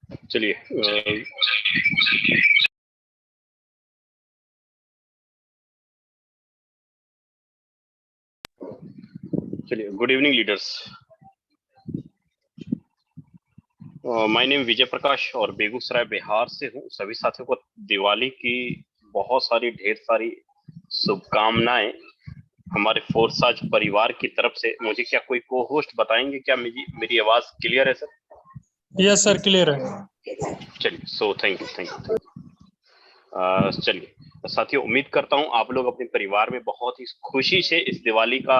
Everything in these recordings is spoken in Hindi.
चलिए good evening leaders. My name Vijay Prakash और बेगूसराय बिहार से हूँ। सभी साथियों को दिवाली की बहुत सारी ढेर सारी शुभकामनाएं हमारे फोर्साज परिवार की तरफ से। मुझे क्या कोई को होस्ट बताएंगे क्या मेरी आवाज क्लियर है सर? यस सर, क्लियर है। चलिए, सो थैंक यू। चलिए साथियों, उम्मीद करता हूं आप लोग अपने परिवार में बहुत ही खुशी से इस दिवाली का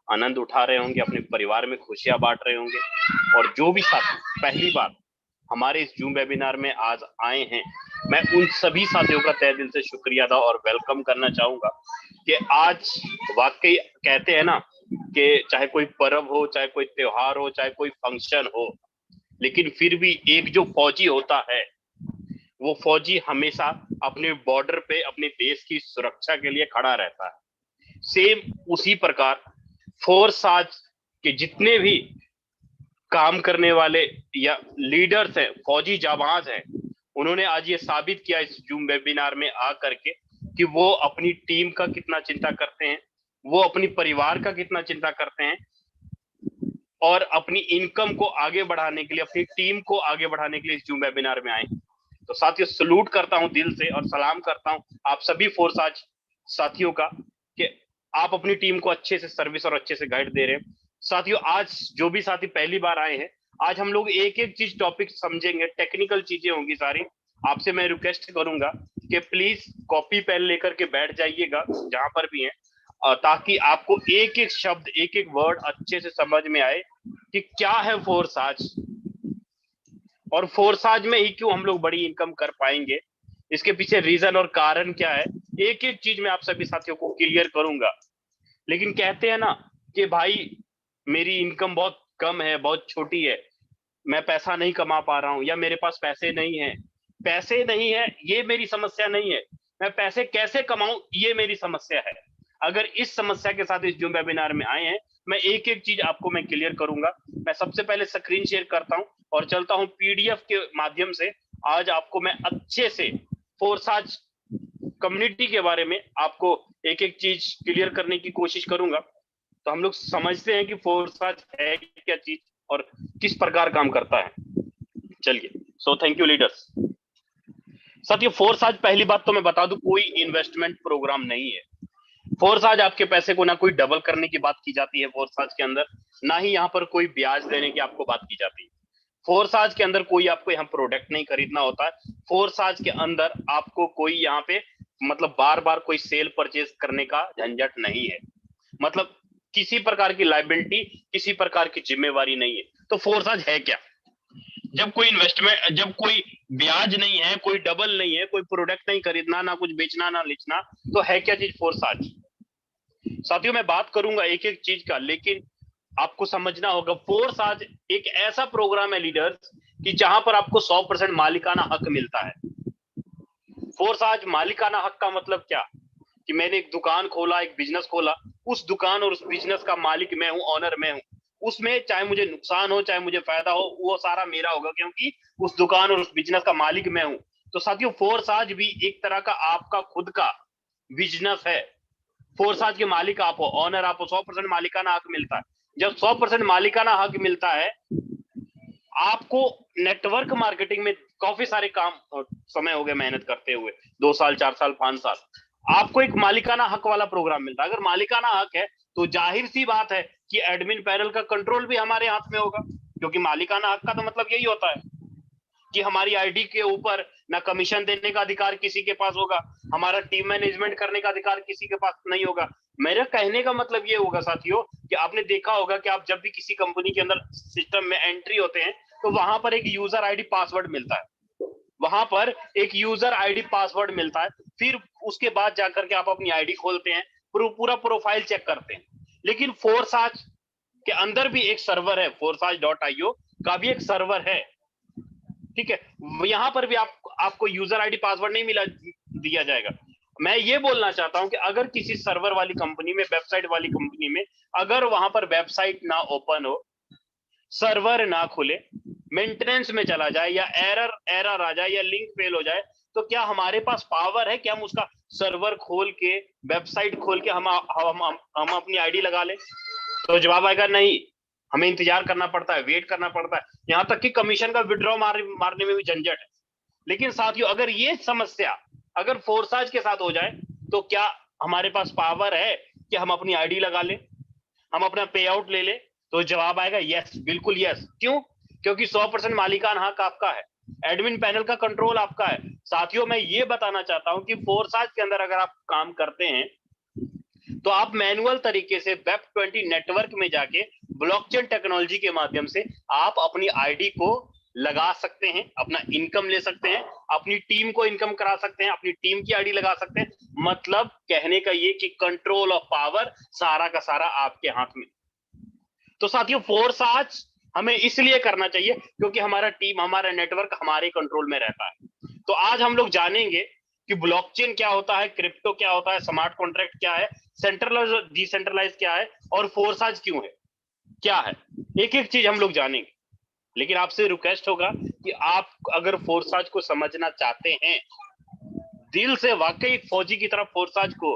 आनंद उठा रहे होंगे, अपने परिवार में खुशियां बांट रहे होंगे। और जो भी साथी पहली बार हमारे इस जूम वेबिनार में आज आए हैं, मैं उन सभी साथियों का तहे दिल से शुक्रिया अदा और वेलकम करना चाहूंगा कि आज वाकई कहते हैं ना कि चाहे कोई पर्व हो, चाहे कोई त्योहार हो, चाहे कोई फंक्शन हो, लेकिन फिर भी एक जो फौजी होता है वो फौजी हमेशा अपने बॉर्डर पे अपने देश की सुरक्षा के लिए खड़ा रहता है। सेम उसी प्रकार फोर्साज के जितने भी काम करने वाले या लीडर्स हैं, फौजी जाबाज हैं, उन्होंने आज ये साबित किया इस जूम वेबिनार में आकर के कि वो अपनी टीम का कितना चिंता करते हैं, वो अपनी परिवार का कितना चिंता करते हैं और अपनी इनकम को आगे बढ़ाने के लिए, अपनी टीम को आगे बढ़ाने के लिए इस जूम वेबिनार में आए। तो साथियों, सलूट करता हूं दिल से और सलाम करता हूं आप सभी फोर्साज साथियों का कि आप अपनी टीम को अच्छे से सर्विस और अच्छे से गाइड दे रहे हैं। साथियों, आज जो भी साथी पहली बार आए हैं, आज हम लोग एक एक चीज टॉपिक समझेंगे, टेक्निकल चीजें होंगी सारी। आपसे मैं रिक्वेस्ट करूंगा कि प्लीज कॉपी पेन लेकर के बैठ जाइएगा जहां पर भी है, ताकि आपको एक एक शब्द, एक एक वर्ड अच्छे से समझ में आए कि क्या है फोर्साज और फोर्साज में ही क्यों हम लोग बड़ी इनकम कर पाएंगे, इसके पीछे रीजन और कारण क्या है, एक एक चीज मैं आप सभी साथियों को क्लियर करूंगा। लेकिन कहते हैं ना कि भाई मेरी इनकम बहुत कम है, बहुत छोटी है, मैं पैसा नहीं कमा पा रहा हूं, या मेरे पास पैसे नहीं है। पैसे नहीं है ये मेरी समस्या नहीं है, मैं पैसे कैसे कमाऊं ये मेरी समस्या है। अगर इस समस्या के साथ इस जूम वेबिनार में आए हैं, मैं एक एक चीज आपको मैं क्लियर करूंगा। मैं सबसे पहले स्क्रीन शेयर करता हूं और चलता हूं पीडीएफ के माध्यम से। आज आपको मैं अच्छे से फोर्साज कम्युनिटी के बारे में आपको एक एक चीज क्लियर करने की कोशिश करूंगा, तो हम लोग समझते हैं कि फोर्साज है क्या चीज और किस प्रकार काम करता है। चलिए, सो थैंक यू लीडर्स। साथियों, फोर्साज पहली बात तो मैं बता दूं, कोई इन्वेस्टमेंट प्रोग्राम नहीं है। फोर्साज आपके पैसे को ना कोई डबल करने की बात की जाती है फोर्साज के अंदर, ना ही यहाँ पर कोई ब्याज देने की आपको बात की जाती है। फोर्साज के अंदर कोई आपको यहाँ प्रोडक्ट नहीं खरीदना होता है। फोर्साज के अंदर आपको कोई यहाँ पे मतलब बार बार कोई सेल परचेज करने का झंझट नहीं है, मतलब किसी प्रकार की लाइबिलिटी, किसी प्रकार की जिम्मेवारी नहीं है। तो फोर्साज है क्या? जब कोई इन्वेस्टमेंट, जब कोई ब्याज नहीं है, कोई डबल नहीं है, कोई प्रोडक्ट नहीं खरीदना, ना कुछ बेचना ना लिचना, तो है क्या चीज फोर्साज? साथियों, मैं बात करूंगा एक एक चीज का, लेकिन आपको समझना होगा फोर्साज एक ऐसा प्रोग्राम है लीडर्स कि जहां पर आपको 100% मालिकाना हक मिलता है। फोर्साज मालिकाना हक का मतलब क्या कि मैंने एक दुकान खोला, एक बिजनेस खोला, उस दुकान और उस बिजनेस का मालिक मैं हूं, ऑनर मैं हूं। उसमें चाहे मुझे नुकसान हो चाहे मुझे फायदा हो, वो सारा मेरा होगा, क्योंकि उस दुकान और उस बिजनेस का मालिक मैं हूं। तो साथियों, फोर्साज भी एक तरह का आपका खुद का बिजनेस है। फोर्साज के मालिक आप हो, ऑनर आप हो, 100% मालिकाना हक मिलता है। जब 100% मालिकाना हक मिलता है, आपको नेटवर्क मार्केटिंग में काफी सारे काम, समय हो गए मेहनत करते हुए, 2 साल 4 साल 5 साल, आपको एक मालिकाना हक वाला प्रोग्राम मिलता है। अगर मालिकाना हक है तो जाहिर सी बात है कि एडमिन पैनल का कंट्रोल भी हमारे हाथ में होगा, क्योंकि मालिकाना हक का तो मतलब यही होता है कि हमारी आईडी के ऊपर ना कमीशन देने का अधिकार किसी के पास होगा, हमारा टीम मैनेजमेंट करने का अधिकार किसी के पास नहीं होगा। मेरा कहने का मतलब ये होगा साथियों कि आपने देखा होगा कि आप जब भी किसी कंपनी के अंदर सिस्टम में एंट्री होते हैं तो वहां पर एक यूजर आईडी पासवर्ड मिलता है, वहां पर एक यूजर आईडी पासवर्ड मिलता है। फिर उसके बाद जाकर के आप अपनी आईडी खोलते हैं, पूरा प्रोफाइल चेक करते हैं। लेकिन फोर्साज के अंदर भी एक सर्वर है, forsage.io का भी एक सर्वर है, ठीक है। यहां पर भी आपको यूजर आईडी पासवर्ड नहीं मिला दिया जाएगा। मैं ये बोलना चाहता हूं कि अगर किसी सर्वर वाली कंपनी में, वेबसाइट वाली कंपनी में, अगर वहां पर वेबसाइट ना ओपन हो, सर्वर ना खुले, मेंटेनेंस में चला जाए या एरर आ जाए या लिंक फेल हो जाए, तो क्या हमारे पास पावर है कि हम उसका सर्वर खोल के, वेबसाइट खोल के हम अपनी आईडी लगा लें? तो जवाब आएगा नहीं, हमें इंतजार करना पड़ता है, वेट करना पड़ता है, यहां तक कि कमीशन का विड्रॉ मारने में भी झंझट है। लेकिन साथियों, अगर ये समस्या अगर फोरसाज के साथ हो जाए, तो क्या हमारे पास पावर है कि हम अपनी आईडी लगा लें, हम अपना पे आउट ले लें? तो जवाब आएगा यस, बिल्कुल यस। क्यों? क्योंकि 100% मालिकाना हक आपका है, एडमिन पैनल का कंट्रोल आपका है। साथियों, मैं ये बताना चाहता हूं कि फोरसाज के अंदर अगर आप काम करते हैं तो आप मैनुअल तरीके से वेब20 नेटवर्क में जाके ब्लॉकचेन टेक्नोलॉजी के माध्यम से आप अपनी आईडी को लगा सकते हैं, अपना इनकम ले सकते हैं, अपनी टीम को इनकम करा सकते हैं, अपनी टीम की आईडी लगा सकते हैं। मतलब कहने का ये कि कंट्रोल ऑफ पावर सारा का सारा आपके हाथ में। तो साथियों, फोरसाज हमें इसलिए करना चाहिए क्योंकि हमारा टीम, हमारा नेटवर्क हमारे कंट्रोल में रहता है। तो आज हम लोग जानेंगे कि ब्लॉकचेन क्या होता है, क्रिप्टो क्या होता है, स्मार्ट कॉन्ट्रैक्ट क्या है, सेंट्रलाइज और डिसेंट्रलाइज क्या है, और फोरसाज क्यों है, क्या है, एक एक चीज हम लोग जानेंगे। लेकिन आपसे रिक्वेस्ट होगा कि आप अगर फोरसाज को समझना चाहते हैं, दिल से वाकई फौजी की तरह फोरसाज को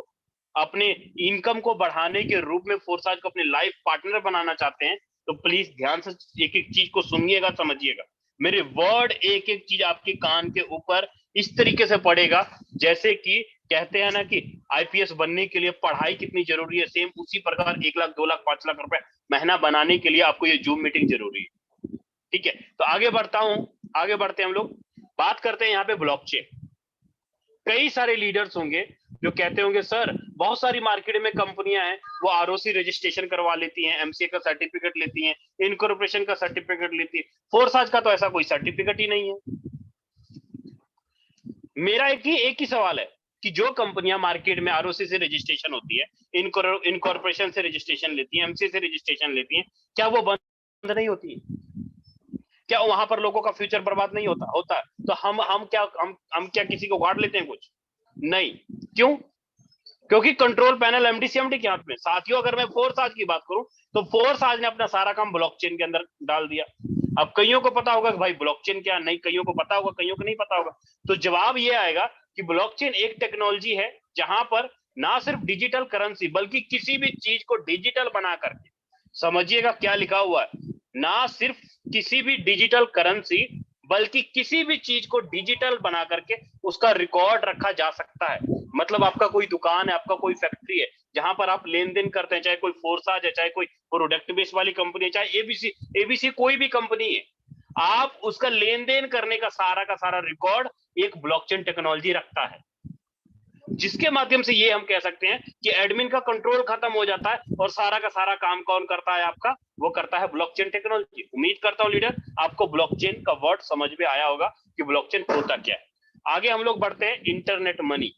अपने इनकम को बढ़ाने के रूप में फोरसाज को अपने लाइफ पार्टनर बनाना चाहते हैं, तो प्लीज ध्यान से एक एक चीज को सुनिएगा, समझिएगा। मेरे वर्ड एक एक चीज आपके कान के ऊपर इस तरीके से पड़ेगा जैसे कि कहते हैं ना कि आईपीएस बनने के लिए पढ़ाई कितनी जरूरी है, सेम उसी प्रकार 1 लाख 2 लाख 5 लाख रुपए महीना बनाने के लिए आपको ये जूम मीटिंग जरूरी है। ठीक है, तो आगे बढ़ता हूं, आगे बढ़ते हैं हम लोग, बात करते हैं यहाँ पे ब्लॉकचेन। कई सारे लीडर्स होंगे जो कहते होंगे सर बहुत सारी मार्केट में कंपनियां हैं, वो आरओसी रजिस्ट्रेशन करवा लेती हैं, एमसीए का सर्टिफिकेट लेती हैं, इनकॉर्पोरेशन का सर्टिफिकेट लेती है, फोरसाज का तो ऐसा कोई सर्टिफिकेट ही नहीं है। मेरा एक ही सवाल है कि जो कंपनियां मार्केट में आरओसी से रजिस्ट्रेशन होती है, इनकॉर्पोरेशन से रजिस्ट्रेशन लेती है, एमसीए से रजिस्ट्रेशन लेती है, क्या वो बंद नहीं होती है? क्या वहां पर लोगों का फ्यूचर बर्बाद नहीं होता है? तो हम क्या किसी को गाड़ लेते हैं? कुछ नहीं। क्यों? क्योंकि कंट्रोल पैनल एमडीसीएमडी के हाथ में। साथियों, अगर मैं फोरसाज की बात करूं तो फोरसाज ने अपना सारा काम ब्लॉकचेन के अंदर डाल दिया। अब कईयों को पता होगा कि भाई ब्लॉकचेन क्या, नहीं कईयों को पता होगा, कईयों को नहीं पता होगा। तो जवाब ये आएगा कि ब्लॉकचेन एक टेक्नोलॉजी है जहां पर ना सिर्फ डिजिटल करेंसी बल्कि किसी भी चीज को डिजिटल बना करके, समझिएगा क्या लिखा हुआ है, ना सिर्फ किसी भी डिजिटल करेंसी बल्कि किसी भी चीज को डिजिटल बना करके उसका रिकॉर्ड रखा जा सकता है। मतलब आपका कोई दुकान है, आपका कोई फैक्ट्री है जहां पर आप लेन देन करते हैं, चाहे कोई फोरसाज है, चाहे कोई प्रोडक्ट बेस वाली कंपनी है, चाहे एबीसी कोई भी कंपनी है, आप उसका लेन देन करने का सारा रिकॉर्ड एक ब्लॉकचेन टेक्नोलॉजी रखता है, जिसके माध्यम से ये हम कह सकते हैं कि एडमिन का कंट्रोल खत्म हो जाता है और सारा का सारा काम कौन करता है आपका? वो करता है ब्लॉकचेन टेक्नोलॉजी। उम्मीद करता हूं लीडर आपको ब्लॉकचेन का वर्ड समझ में आया होगा कि ब्लॉकचेन होता क्या है। आगे हम लोग बढ़ते हैं इंटरनेट मनी।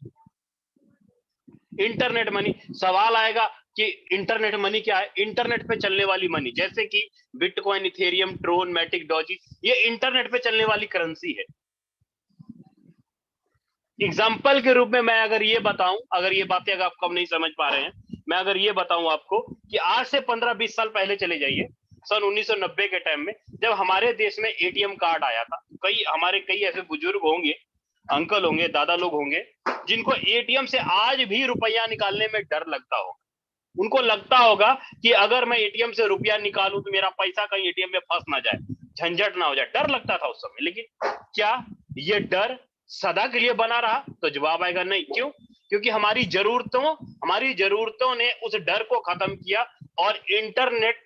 इंटरनेट मनी, सवाल आएगा कि इंटरनेट मनी क्या है? इंटरनेट पे चलने वाली मनी, जैसे कि Bitcoin, Ethereum, Tron, Matic, Doge, ये इंटरनेट पे चलने वाली करेंसी है। एग्जाम्पल के रूप में मैं अगर ये बताऊं, अगर ये बातें अगर आपको नहीं समझ पा रहे हैं, मैं अगर ये बताऊं आपको कि आज से 15-20 साल पहले चले जाइए, सन 1990 के टाइम में जब हमारे देश में एटीएम कार्ड आया था, कई ऐसे बुजुर्ग होंगे, अंकल होंगे, दादा लोग होंगे जिनको एटीएम से आज भी रुपया निकालने में डर लगता होगा। उनको लगता होगा कि अगर मैं एटीएम से रुपया निकालूं तो मेरा पैसा कहीं एटीएम में फंस ना जाए, झंझट ना हो जाए, डर लगता था उस समय। लेकिन क्या ये डर सदा के लिए बना रहा? तो जवाब आएगा नहीं। क्यों? क्योंकि हमारी जरूरतों ने उस डर को खत्म किया और इंटरनेट,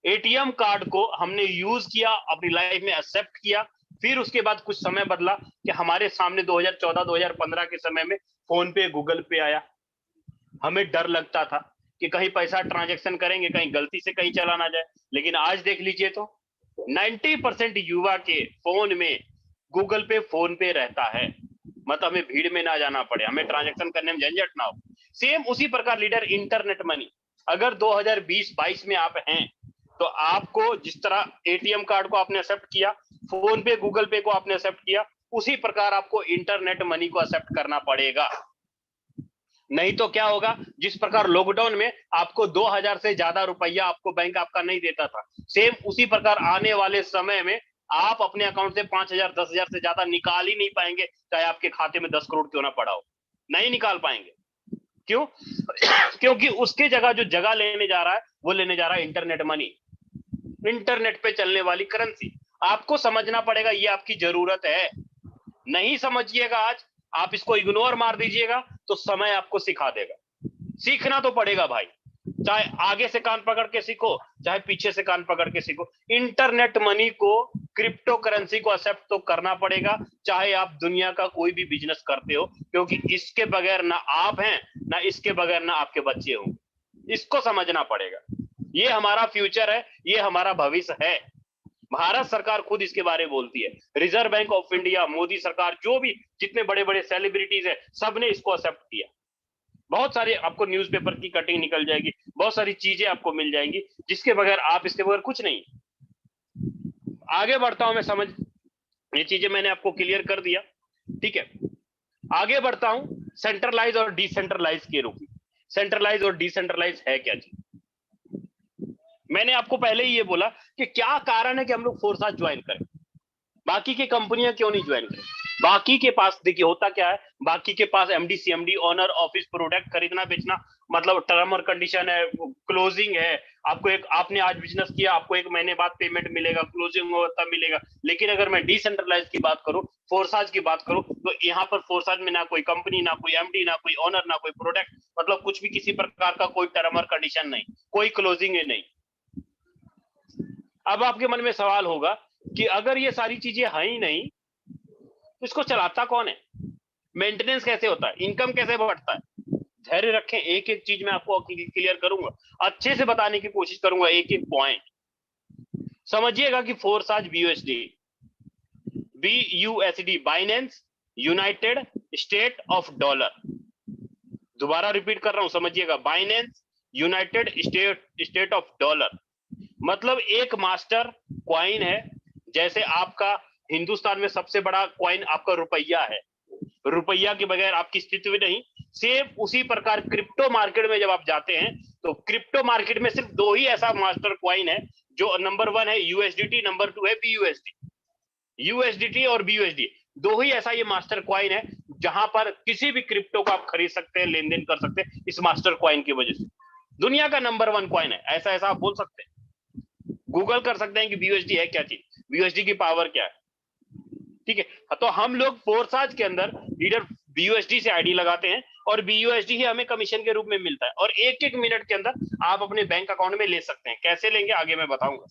एटीएम कार्ड को हमने यूज किया, अपनी लाइफ में एक्सेप्ट किया। फिर उसके बाद कुछ समय बदला कि हमारे सामने 2014-2015 के समय में फोन पे, गूगल पे आया। हमें डर लगता था कि कहीं पैसा ट्रांजैक्शन करेंगे, कहीं गलती से कहीं चला ना जाए। लेकिन आज देख लीजिए तो 90% युवा के फोन में गूगल पे, फोन पे रहता है। मतलब हमें भीड़ में ना जाना पड़े, हमें ट्रांजैक्शन करने में झंझट ना हो। सेम उसी प्रकार लीडर इंटरनेट मनी, अगर 2020-22 में आप हैं तो आपको जिस तरह एटीएम कार्ड को आपने एक्सेप्ट किया, फोन पे, गूगल पे को आपने एक्सेप्ट किया, उसी प्रकार आपको इंटरनेट मनी को एक्सेप्ट करना पड़ेगा। नहीं तो क्या होगा, जिस प्रकार लॉकडाउन में आपको 2000 से ज्यादा रुपया आपको बैंक आपका नहीं देता था, सेम उसी प्रकार आने वाले समय में आप अपने अकाउंट से 5,000 10,000 से ज्यादा निकाल ही नहीं पाएंगे, चाहे आपके खाते में 10 करोड़ क्यों ना पड़ा हो, नहीं निकाल पाएंगे। क्यों? क्योंकि उसके जगह जो जगह लेने जा रहा है वो लेने जा रहा है इंटरनेट मनी, इंटरनेट पे चलने वाली करेंसी। आपको समझना पड़ेगा, ये आपकी जरूरत है। नहीं समझिएगा आज, आप इसको इग्नोर मार दीजिएगा तो समय आपको सिखा देगा। सीखना तो पड़ेगा भाई, चाहे आगे से कान पकड़ के सीखो, चाहे पीछे से कान पकड़ के सीखो। इंटरनेट मनी को, क्रिप्टो करेंसी को एक्सेप्ट तो करना पड़ेगा, चाहे आप दुनिया का कोई भी बिजनेस करते हो, क्योंकि इसके बगैर ना आप हैं, ना इसके बगैर ना आपके बच्चे होंगे। इसको समझना पड़ेगा। ये हमारा फ्यूचर है, ये हमारा भविष्य है। भारत सरकार खुद इसके बारे में बोलती है, reserve bank of India, Modi सरकार, जो भी जितने बड़े बड़े सेलिब्रिटीज है, सबने इसको एक्सेप्ट किया। बहुत सारे आपको न्यूज़पेपर की कटिंग निकल जाएगी, बहुत सारी चीजें आपको मिल जाएंगी जिसके बगैर आप, इसके बगैर कुछ नहीं। आगे बढ़ता हूं मैं, समझ, ये चीजें मैंने आपको क्लियर कर दिया, ठीक है। आगे बढ़ता हूं सेंट्रलाइज और डिसेंट्रलाइज के रूप में। सेंट्रलाइज और डिसेंट्रलाइज है क्या जी? मैंने आपको पहले ही ये बोला कि क्या कारण है कि हम लोग फोर्साज ज्वाइन करें, बाकी की कंपनियां क्यों नहीं ज्वाइन करें। बाकी के पास देखिए होता क्या है, बाकी के पास MD CMD owner office product खरीदना बेचना, मतलब टर्म और कंडीशन है, क्लोजिंग है। आपको एक, आपने आज बिजनेस किया, आपको 1 महीने बाद पेमेंट मिलेगा, क्लोजिंग होगा तब मिलेगा। लेकिन अगर मैं डिसेंट्रलाइज की बात करूं, फोर्साज की बात करूं, तो यहाँ पर फोर्साज में ना कोई कंपनी, ना कोई एमडी, ना कोई ऑनर, ना कोई प्रोडक्ट, मतलब कुछ भी, किसी प्रकार का कोई टर्म और कंडीशन नहीं, कोई क्लोजिंग नहीं। अब आपके मन में सवाल होगा कि अगर ये सारी चीजें है ही नहीं तो इसको चलाता कौन है, मेंटेनेंस कैसे होता है, इनकम कैसे बढ़ता है? धैर्य रखें, एक एक चीज मैं आपको क्लियर करूंगा, अच्छे से बताने की कोशिश करूंगा, एक एक पॉइंट समझिएगा। कि फोर्साज BUSD, BUSD, Binance United State of dollar, दोबारा रिपीट कर रहा हूं, समझिएगा, Binance United State of dollar, मतलब एक मास्टर क्वाइन है। जैसे आपका हिंदुस्तान में सबसे बड़ा क्वाइन आपका रुपया है, रुपया के बगैर आपकी स्थिति नहीं। सेम उसी प्रकार क्रिप्टो मार्केट में जब आप जाते हैं तो क्रिप्टो मार्केट में सिर्फ 2 ही ऐसा मास्टर क्वाइन है, जो नंबर 1 है यूएसडीटी, नंबर 2 है BUSD। यूएसडीटी और BUSD 2 ही ऐसा ये मास्टर क्वाइन है जहां पर किसी भी क्रिप्टो को आप खरीद सकते हैं, लेन देन कर सकते हैं, इस मास्टर क्वाइन की वजह से। दुनिया का नंबर 1 क्वाइन है, ऐसा ऐसा आप बोल सकते हैं, गूगल कर सकते हैं कि BUSD है क्या चीज, BUSD की पावर क्या है, ठीक है। तो हम लोग फोर्साज के अंदर लीडर BUSD से आईडी लगाते हैं और BUSD ही हमें कमीशन के रूप में मिलता है, और 1-1 मिनट के अंदर आप अपने बैंक अकाउंट में ले सकते हैं। कैसे लेंगे आगे मैं बताऊंगा।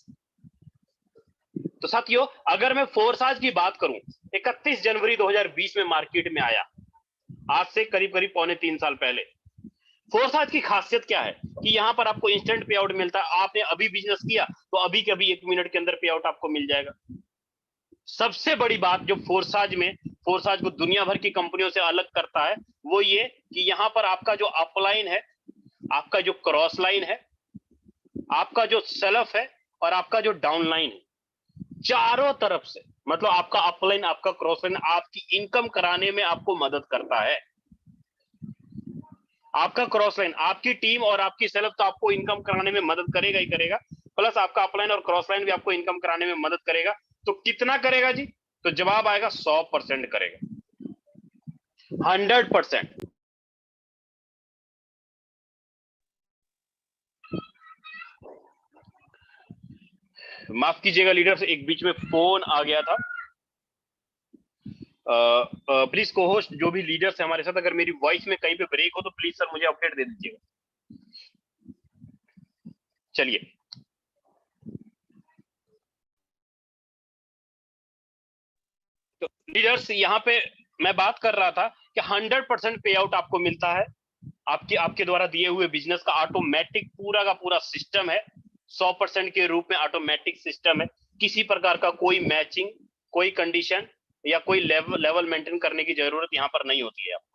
तो साथियों, अगर मैं फोर्साज की बात करूं, 31 जनवरी 2020 में मार्केट में आया, आज से करीब करीब 2.25 साल पहले। फोर्साज की खासियत क्या है कि यहाँ पर आपको इंस्टेंट पे आउट मिलता है। आपने अभी बिजनेस किया तो अभी के अभी 1 मिनट के अंदर पे आउट आपको मिल जाएगा। सबसे बड़ी बात जो फोर्साज को दुनिया भर की कंपनियों से अलग करता है वो ये कि यहाँ पर आपका जो अपलाइन है, आपका जो क्रॉस लाइन है, आपका जो सेल्फ है और आपका जो डाउनलाइन है, चारों तरफ से, मतलब आपका अपलाइन, आपका क्रॉस लाइन आपकी इनकम कराने में आपको मदद करता है। आपका क्रॉस लाइन, आपकी टीम और आपकी सेल्फ तो आपको इनकम कराने में मदद करेगा ही करेगा, प्लस आपका अपलाइन और क्रॉस लाइन भी आपको इनकम कराने में मदद करेगा। तो कितना करेगा जी? तो जवाब आएगा 100% करेगा, 100%। माफ कीजिएगा लीडर, से एक बीच में फोन आ गया था। प्लीज को होस्ट जो भी लीडर्स है हमारे साथ, अगर मेरी वॉइस में कहीं पे ब्रेक हो तो प्लीज सर मुझे अपडेट दे दीजिएगा। चलिए, तो लीडर्स यहाँ पे मैं बात कर रहा था कि 100% पे आउट आपको मिलता है, आपके द्वारा दिए हुए बिजनेस का ऑटोमेटिक पूरा का पूरा सिस्टम है, 100% के रूप में ऑटोमेटिक सिस्टम है। किसी प्रकार का कोई मैचिंग, कोई कंडीशन या कोई लेवल मेंटेन करने की जरूरत यहाँ पर नहीं होती है आपको।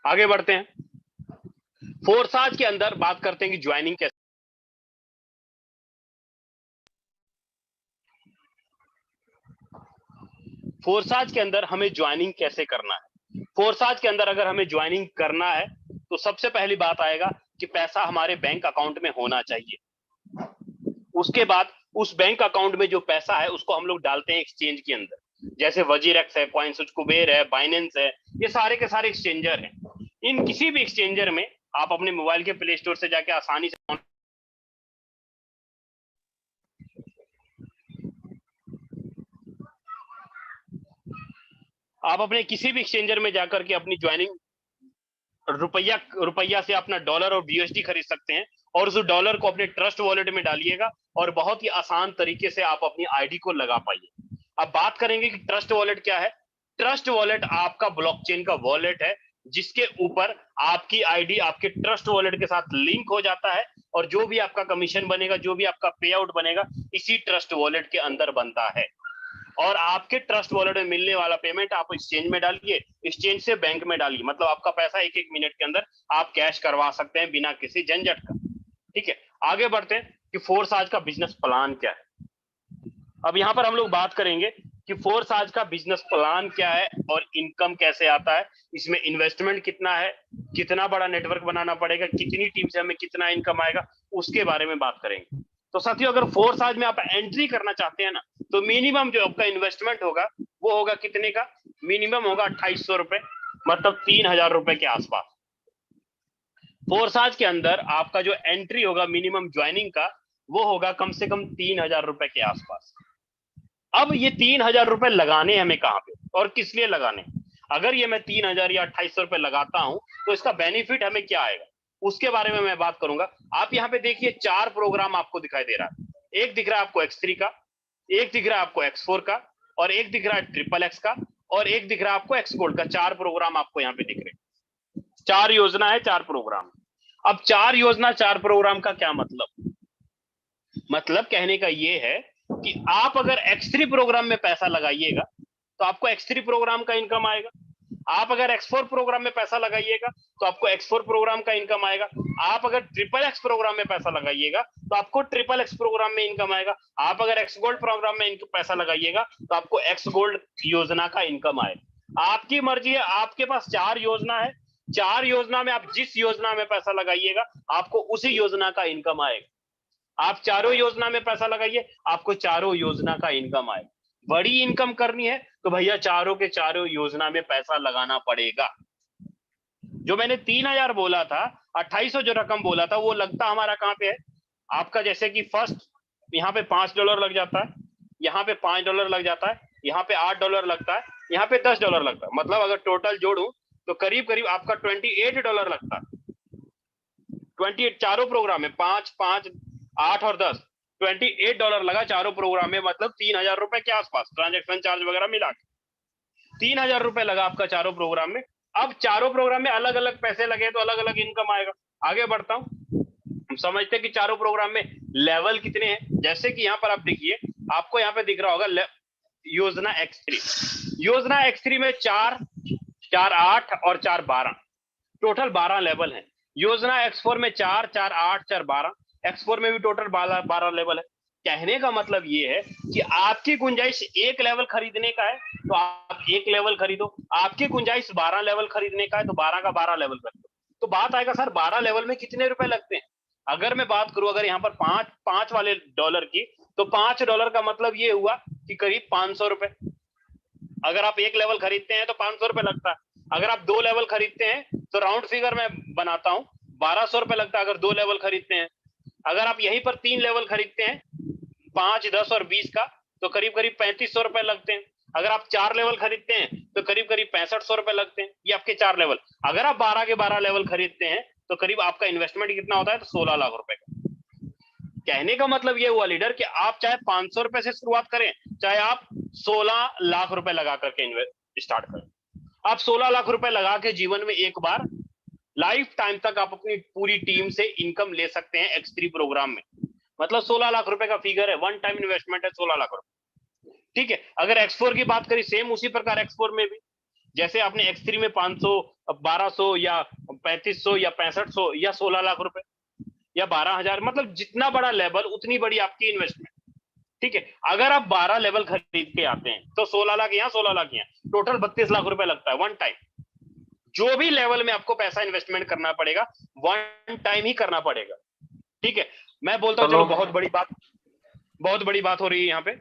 आगे बढ़ते हैं, फोर्साज के अंदर बात करते हैं कि ज्वाइनिंग कैसे। फोर्साज के अंदर हमें ज्वाइनिंग कैसे करना है। फोर्साज के अंदर अगर हमें ज्वाइनिंग करना है तो सबसे पहली बात आएगा कि पैसा हमारे बैंक अकाउंट में होना चाहिए। उसके बाद उस बैंक अकाउंट में जो पैसा है उसको हम लोग डालते हैं एक्सचेंज के अंदर, जैसे वजीरेक्स है, कॉइनस्विच कुबेर है, बाइनेंस है, ये सारे के सारे एक्सचेंजर हैं। इन किसी भी एक्सचेंजर में आप अपने मोबाइल के प्ले स्टोर से जाके आसानी से आप अपने किसी भी एक्सचेंजर में जाकर के अपनी ज्वाइनिंग रुपया से अपना डॉलर और यूएसडी खरीद सकते हैं, और उस डॉलर को अपने ट्रस्ट वॉलेट में डालिएगा और बहुत ही आसान तरीके से आप अपनी आईडी को लगा पाइए। अब बात करेंगे कि ट्रस्ट वॉलेट क्या है। ट्रस्ट वॉलेट आपका ब्लॉकचेन का वॉलेट है जिसके ऊपर आपकी आईडी आपके ट्रस्ट वॉलेट के साथ लिंक हो जाता है, और जो भी आपका कमीशन बनेगा, जो भी आपका पे आउट बनेगा, इसी ट्रस्ट वॉलेट के अंदर बनता है। और आपके ट्रस्ट वॉलेट में मिलने वाला पेमेंट आप एक्सचेंज में डालिए, एक्सचेंज से बैंक में डालिए, मतलब आपका पैसा एक एक मिनट के अंदर आप कैश करवा सकते हैं बिना किसी झंझट का। ठीक है, आगे बढ़ते हैं कि फोर्स आज का बिजनेस प्लान क्या है। अब यहां पर हम लोग बात करेंगे कि फोर्स आज का बिजनेस प्लान क्या है और इनकम कैसे आता है, इसमें इन्वेस्टमेंट कितना है, कितना बड़ा नेटवर्क बनाना पड़ेगा, कितनी टीम से हमें कितना इनकम आएगा, उसके बारे में बात करेंगे। तो साथियों, अगर फोर्स आज में आप एंट्री करना चाहते हैं ना, तो मिनिमम जो आपका इन्वेस्टमेंट होगा वो होगा कितने का, मिनिमम होगा 2800 रुपए, मतलब 3000 रुपए के आसपास। फोर्स आज के अंदर आपका जो एंट्री होगा मिनिमम ज्वाइनिंग का, वो होगा कम से कम 3000 रुपए के आसपास। अब ये 3000 रुपए लगाने हमें कहां पे और किस लिए लगाने, अगर ये मैं 3000 या 2800 रुपए लगाता हूं तो इसका बेनिफिट हमें क्या आएगा, उसके बारे में मैं बात करूंगा। आप यहाँ पे देखिए 4 प्रोग्राम आपको दिखाई दे रहा है। एक दिख रहा है आपको X3 का, एक दिख रहा है आपको X4 का, और एक दिख रहा है XXX का, और एक दिख रहा है आपको X Gold का। 4 प्रोग्राम आपको यहाँ पे दिख रहे हैं। 4 योजना है, 4 प्रोग्राम। अब 4 योजना 4 प्रोग्राम का क्या मतलब कहने का ये है कि आप अगर X3 प्रोग्राम में पैसा लगाइएगा तो आपको X3 प्रोग्राम का इनकम आएगा। आप अगर X4 प्रोग्राम में पैसा लगाइएगा तो आपको X4 प्रोग्राम का इनकम आएगा। आप अगर XXX प्रोग्राम में पैसा लगाइएगा तो आपको XXX प्रोग्राम में इनकम आएगा। आप अगर X Gold प्रोग्राम में पैसा लगाइएगा तो आपको X Gold योजना का इनकम आएगा। आपकी मर्जी है, आपके पास 4 योजना है, 4 योजना में आप जिस योजना में पैसा लगाइएगा आपको उसी योजना का इनकम आएगा। आप चारों योजना में पैसा लगाइए, आपको चारों योजना का इनकम आएगा। बड़ी इनकम करनी है तो भैया चारों के चारों योजना में पैसा लगाना पड़ेगा। जो मैंने 3000 बोला था, 2800 जो रकम बोला था, वो लगता हमारा कहां पे है आपका, जैसे कि फर्स्ट यहाँ पे $5 लग जाता है, यहाँ पे $5 लग जाता है, यहाँ पे $8 लगता है, यहाँ पे $10 लगता है। मतलब अगर टोटल जोड़ू तो करीब करीब आपका $28 लगता है। 28 चारों प्रोग्राम में 5, 5, 8 और 10, $28 लगा चारों प्रोग्राम में, मतलब 3000 रुपए के आसपास ट्रांजैक्शन चार्ज वगैरह मिला के 3000 रुपए लगा आपका चारों प्रोग्राम में। अब चारों प्रोग्राम में अलग अलग पैसे लगे तो अलग अलग इनकम आएगा। आगे बढ़ता हूं, हम समझते हैं कि चारों प्रोग्राम में लेवल कितने हैं। जैसे कि यहाँ पर आप देखिए, आपको यहाँ पे दिख रहा होगा योजना X3। योजना X3 में 4, 4, 8 और 4, 12, टोटल 12 लेवल है। योजना X4 में 4, 4, 8, 4, 12, X4 में भी टोटल 12 लेवल है। कहने का मतलब ये है कि आपकी गुंजाइश एक लेवल खरीदने का है तो आप एक लेवल खरीदो, आपकी गुंजाइश 12 लेवल खरीदने का है तो 12 का 12 लेवल खरीदो। तो बात आएगा सर 12 लेवल में कितने रुपए लगते हैं। अगर मैं बात करूं, अगर यहाँ पर 5 वाले डॉलर की, तो $5 का मतलब ये हुआ कि करीब 500 रुपए। अगर आप एक लेवल खरीदते हैं तो 500 रुपए लगता है। अगर आप 2 लेवल खरीदते हैं तो राउंड फिगर में बनाता हूं 1200 रुपए लगता है अगर 2 लेवल खरीदते हैं। अगर आप यहीं पर 3 लेवल खरीदते हैं 5, 10 और 20 का, तो करीब करीब 3500 रुपए लगते हैं। अगर आप 4 लेवल खरीदते हैं तो करीब करीब 6500 रुपए लगते हैं। ये आपके 4 लेवल। अगर आप 12 के 12 लेवल खरीदते हैं तो करीब आपका इन्वेस्टमेंट कितना होता है, तो 16 लाख रुपए का। कहने का मतलब ये हुआ लीडर कि आप चाहे 500 रुपए से शुरुआत करें, चाहे आप 16 लाख रुपए लगा करके स्टार्ट करें, आप 16 लाख रुपए लगा के जीवन में एक बार लाइफ टाइम तक आप अपनी पूरी टीम से इनकम ले सकते हैं X3 प्रोग्राम में। मतलब 16 लाख रुपए का फिगर है, वन टाइम इन्वेस्टमेंट है 16 लाख रुपए। ठीक है, अगर X4 की बात करें, सेम उसी प्रकार X4 में भी जैसे आपने X3 में 500, 1200 या 3500 या 6500 या 16 लाख रुपए या 12,000, मतलब जितना बड़ा लेवल उतनी बड़ी आपकी इन्वेस्टमेंट। ठीक है, अगर आप 12 लेवल खरीद के आते हैं तो 16 लाख यहाँ, 16 लाख यहाँ, टोटल 32 लाख रुपए लगता है वन टाइम। जो भी लेवल में आपको पैसा इन्वेस्टमेंट करना पड़ेगा वन टाइम ही करना पड़ेगा। ठीक है, मैं बोलता हूँ चलो बहुत बड़ी बात, बहुत बड़ी बात हो रही है यहाँ पे।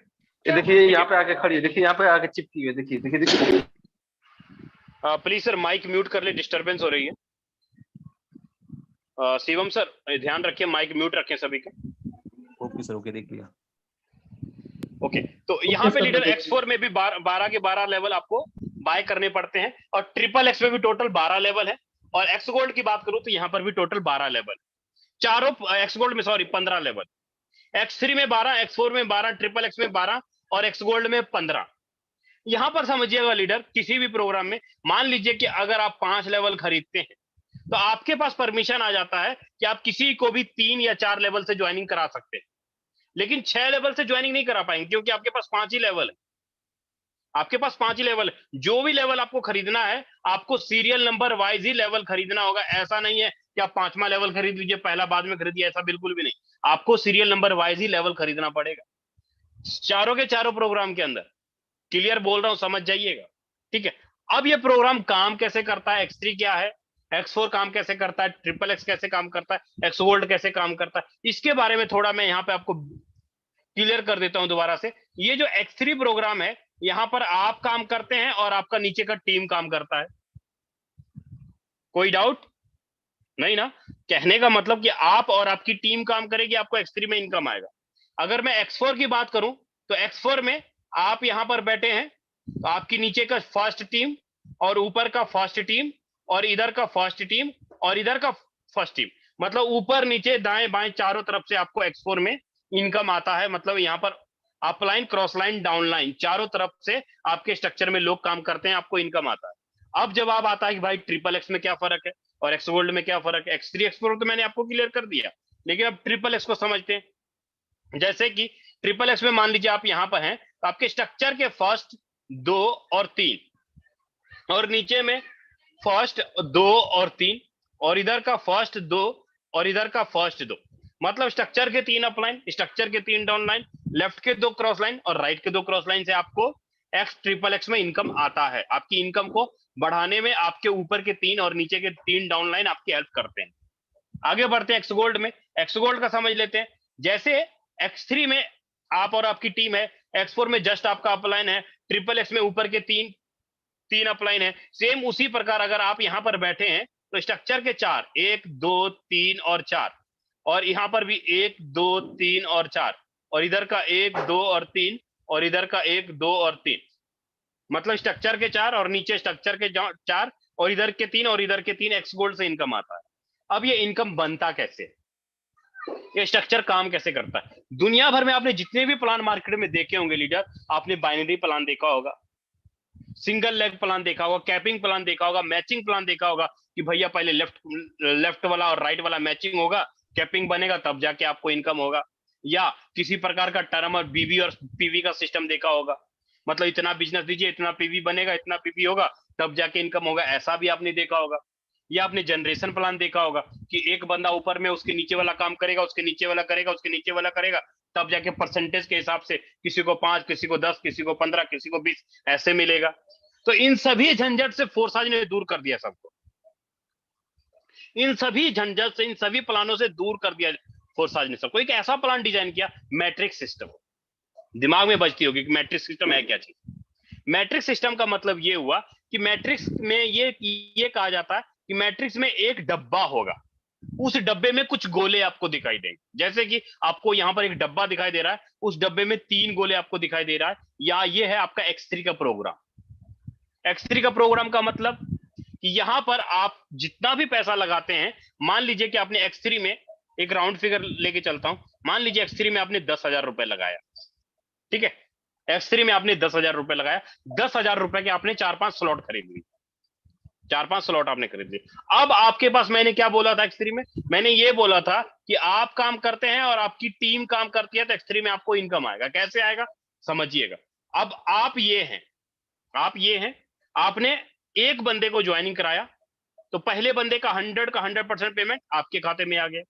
ये देखिए यहाँ पे आके खड़ी है, देखिए यहाँ पे आके चिपकी हुई है, देखिए देखिए देखिए। प्लीज सर माइक म्यूट कर ले, डिस्टरबेंस हो रही है। शिवम सर ध्यान रखिए, माइक म्यूट रखें सभी का। ओके सर, ओके, देख लिया। ओके, तो यहाँ पे लीडर X4 में भी 12 के 12 लेवल आपको बाय करने पड़ते हैं, और ट्रिपल एक्स में भी टोटल 12 लेवल है, और एक्स गोल्ड की बात करूं तो यहाँ पर भी टोटल 12 लेवल, चारों एक्स गोल्ड में 15 लेवल, X3 में 12, X4 में 12, ट्रिपल एक्स में 12 और एक्स गोल्ड में 15। यहां पर समझिएगा लीडर, किसी भी प्रोग्राम में मान लीजिए कि अगर आप 5 लेवल खरीदते हैं तो आपके पास परमिशन आ जाता है कि आप किसी को भी 3 या 4 लेवल से ज्वाइनिंग करा सकते हैं, लेकिन 6 लेवल से ज्वाइनिंग नहीं करा पाएंगे, क्योंकि आपके पास 5 ही लेवल है। आपके पास 5 ही लेवल है। जो भी लेवल आपको खरीदना है, आपको सीरियल नंबर वाइज ही लेवल खरीदना होगा। ऐसा नहीं है कि आप 5वां लेवल खरीद लीजिए, पहला बाद में खरीदिए, ऐसा बिल्कुल भी नहीं। आपको सीरियल नंबर वाइज ही लेवल खरीदना पड़ेगा, चारों के चारों प्रोग्राम के अंदर। क्लियर बोल रहा हूं, समझ जाइएगा, ठीक है। अब ये प्रोग्राम काम कैसे करता है, X3 क्या है, X4 काम कैसे करता है, ट्रिपल एक्स कैसे काम करता है, एक्स गोल्ड कैसे काम करता है, इसके बारे में थोड़ा मैं यहाँ पे आपको क्लियर कर देता हूं दोबारा से। ये जो X3 प्रोग्राम है, यहां पर आप काम करते हैं और आपका नीचे का टीम काम करता है। कोई डाउट नहीं ना? कहने का मतलब कि आप और आपकी टीम काम करेगी, आपको X3 में इनकम आएगा। अगर मैं X4 की बात करूं तो X4 में आप यहां पर बैठे हैं, तो आपकी नीचे का फर्स्ट टीम और ऊपर का फर्स्ट टीम और इधर का फर्स्ट टीम और इधर का फर्स्ट टीम, मतलब ऊपर नीचे दाएं बाएं चारों तरफ से आपको X4 में इनकम आता है। मतलब यहां पर up line, cross line, down line, चारों तरफ से आपके स्ट्रक्चर में लोग काम करते हैं, आपको इनकम आता है। अब जवाब आता है कि भाई ट्रिपल एक्स में क्या फर्क है और एक्स गोल्ड में क्या फर्क है। X3 X4 तो मैंने आपको क्लियर कर दिया, लेकिन अब ट्रिपल एक्स को समझते हैं। जैसे कि ट्रिपल एक्स में मान लीजिए आप यहां पर हैं, तो आपके स्ट्रक्चर के फर्स्ट 2 और 3 और नीचे में फर्स्ट 2 और 3 और इधर का फर्स्ट 2 और इधर का फर्स्ट 2, मतलब स्ट्रक्चर के 3 अपलाइन, स्ट्रक्चर के 3 डाउन लाइन, लेफ्ट के 2 क्रॉस लाइन और राइट के 2 क्रॉस लाइन से आपको एक्स ट्रिपल एक्स में इनकम आता है। आपकी इनकम को बढ़ाने में आपके ऊपर के 3 और नीचे के 3 डाउन लाइन आपकी हेल्प करते हैं। आगे बढ़ते हैं एक्स गोल्ड में। एक्स गोल्ड का समझ लेते हैं। जैसे X3 में आप और आपकी टीम है, X4 में जस्ट आपका अपलाइन है, ट्रिपल एक्स में ऊपर के 3 अपलाइन है। सेम उसी प्रकार अगर आप यहां पर बैठे हैं तो स्ट्रक्चर के 4, 1 2 3 और 4, और यहां पर भी 1 2 3 और 4, और इधर का 1 2 और 3 और इधर का 1 2 और 3, मतलब स्ट्रक्चर के 4 और नीचे स्ट्रक्चर के 4 और इधर के 3 और इधर के 3 एक्स गोल्ड से इनकम आता है। अब ये इनकम बनता कैसे, ये स्ट्रक्चर काम कैसे करता है? दुनिया भर में आपने जितने भी प्लान मार्केट में देखे होंगे लीडर, आपने बाइनरी प्लान देखा होगा, सिंगल लेग प्लान देखा होगा, कैपिंग प्लान देखा होगा, मैचिंग प्लान देखा होगा कि भैया पहले लेफ्ट वाला और राइट वाला मैचिंग होगा, कैपिंग बनेगा तब जाके आपको इनकम होगा। या किसी प्रकार का टर्म और बीवी और पीवी का सिस्टम देखा होगा, मतलब इतना बिजनेस दीजिए, इतना पीवी बनेगा, इतना पीवी होगा, तब जाके इनकम होगा, ऐसा भी आपने देखा होगा। या आपने जनरेशन प्लान देखा होगा कि एक बंदा ऊपर में उसके नीचे वाला काम करेगा, उसके नीचे वाला करेगा, उसके नीचे वाला करेगा, तब जाके परसेंटेज के हिसाब से किसी को 5, किसी को 10, किसी को 15, किसी को 20 ऐसे मिलेगा। तो इन सभी झंझट से फोर्साज ने दूर कर दिया सबको, इन सभी झंझट से, इन सभी प्लानों से दूर कर दिया फोर्साज ने सबको। एक ऐसा प्लान डिजाइन किया, मैट्रिक्स सिस्टम। दिमाग में बजती होगी कि मैट्रिक्स सिस्टम है क्या चीज। मैट्रिक्स सिस्टम का मतलब ये हुआ कि मैट्रिक्स में ये कहा जाता है कि मैट्रिक्स में एक डब्बा होगा, उस डब्बे में कुछ गोले आपको दिखाई देंगे। जैसे कि आपको यहां पर एक डब्बा दिखाई दे रहा है, उस डब्बे में 3 गोले आपको दिखाई दे रहा है, या ये है आपका X3 का प्रोग्राम। X3 का प्रोग्राम का मतलब कि यहां पर आप जितना भी पैसा लगाते हैं, मान लीजिए कि आपने X3 में, एक राउंड फिगर लेके चलता हूं, मान लीजिए X3 में आपने 10,000 रुपए लगाया, ठीक है। X3 में आपने 10,000 रुपए लगाया, 10,000 रुपए के आपने 4-5 स्लॉट खरीद ली, 4-5 स्लॉट आपने खरीद ली। अब आपके पास, मैंने क्या बोला था X3 में, मैंने ये बोला था कि आप काम करते हैं और आपकी टीम काम करती है, तो X3 में आपको इनकम आएगा। कैसे आएगा समझिएगा। अब आप ये हैं, आपने एक बंदे को ज्वाइनिंग कराया, तो पहले बंदे का 100% पेमेंट आपके खाते में आ गया।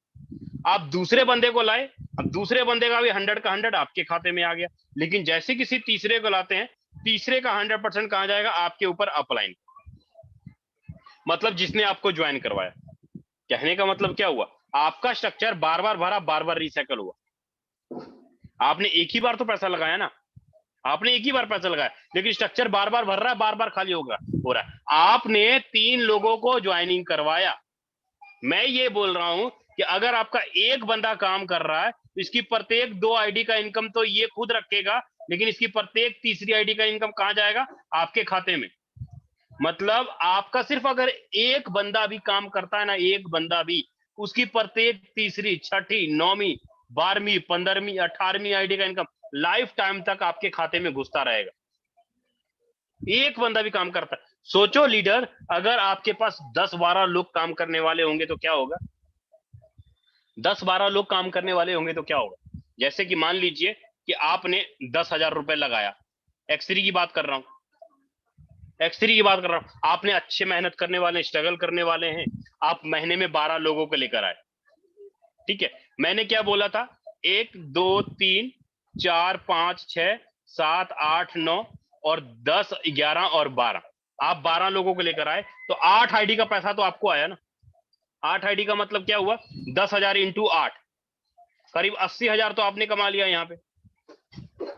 आप दूसरे बंदे को लाए, अब दूसरे बंदे का भी 100 आपके खाते में आ गया। लेकिन जैसे किसी तीसरे को लाते हैं, तीसरे का 100% कहां जाएगा, आपके ऊपर अपलाइन, मतलब जिसने आपको ज्वाइन करवाया। कहने का मतलब क्या हुआ, आपका स्ट्रक्चर बार बार भरा, बार बार रिसाइकल हुआ, आपने एक ही बार तो पैसा लगाया ना, आपने एक ही बार पैसा लगाया, लेकिन स्ट्रक्चर बार बार भर रहा है, बार बार खाली हो रहा है। आपने 3 लोगों को ज्वाइनिंग करवाया। मैं ये बोल रहा हूं कि अगर आपका एक बंदा काम कर रहा है तो इसकी प्रत्येक 2 आईडी का इनकम तो ये खुद रखेगा, लेकिन इसकी प्रत्येक तीसरी आईडी का इनकम कहां जाएगा? आपके खाते में। मतलब आपका सिर्फ अगर एक बंदा भी काम करता है ना, एक बंदा भी, उसकी प्रत्येक तीसरी, छठी, 9वीं, 12वीं, 15वीं, 18वीं आईडी का इनकम लाइफ टाइम तक आपके खाते में घुसता रहेगा। एक बंदा भी काम करता है। सोचो लीडर, अगर आपके पास 10-12 लोग काम करने वाले होंगे तो क्या होगा? 10-12 लोग काम करने वाले होंगे तो क्या होगा? जैसे कि मान लीजिए कि आपने 10,000 रुपए लगाया, एक्स3 की बात कर रहा हूं, एक्स3 की बात कर रहा हूं, आपने अच्छे मेहनत करने वाले, स्ट्रगल करने वाले हैं, आप महीने में 12 लोगों को लेकर आए। ठीक है, मैंने क्या बोला था? 1 2 3 4 5 6 7 8 9 और 10 11 और 12, आप 12 लोगों को लेकर आए तो 8 आईडी का पैसा तो आपको आया ना। 8 आईडी का मतलब क्या हुआ? 10,000 इंटू 8, करीब 80,000 तो आपने कमा लिया यहाँ पे।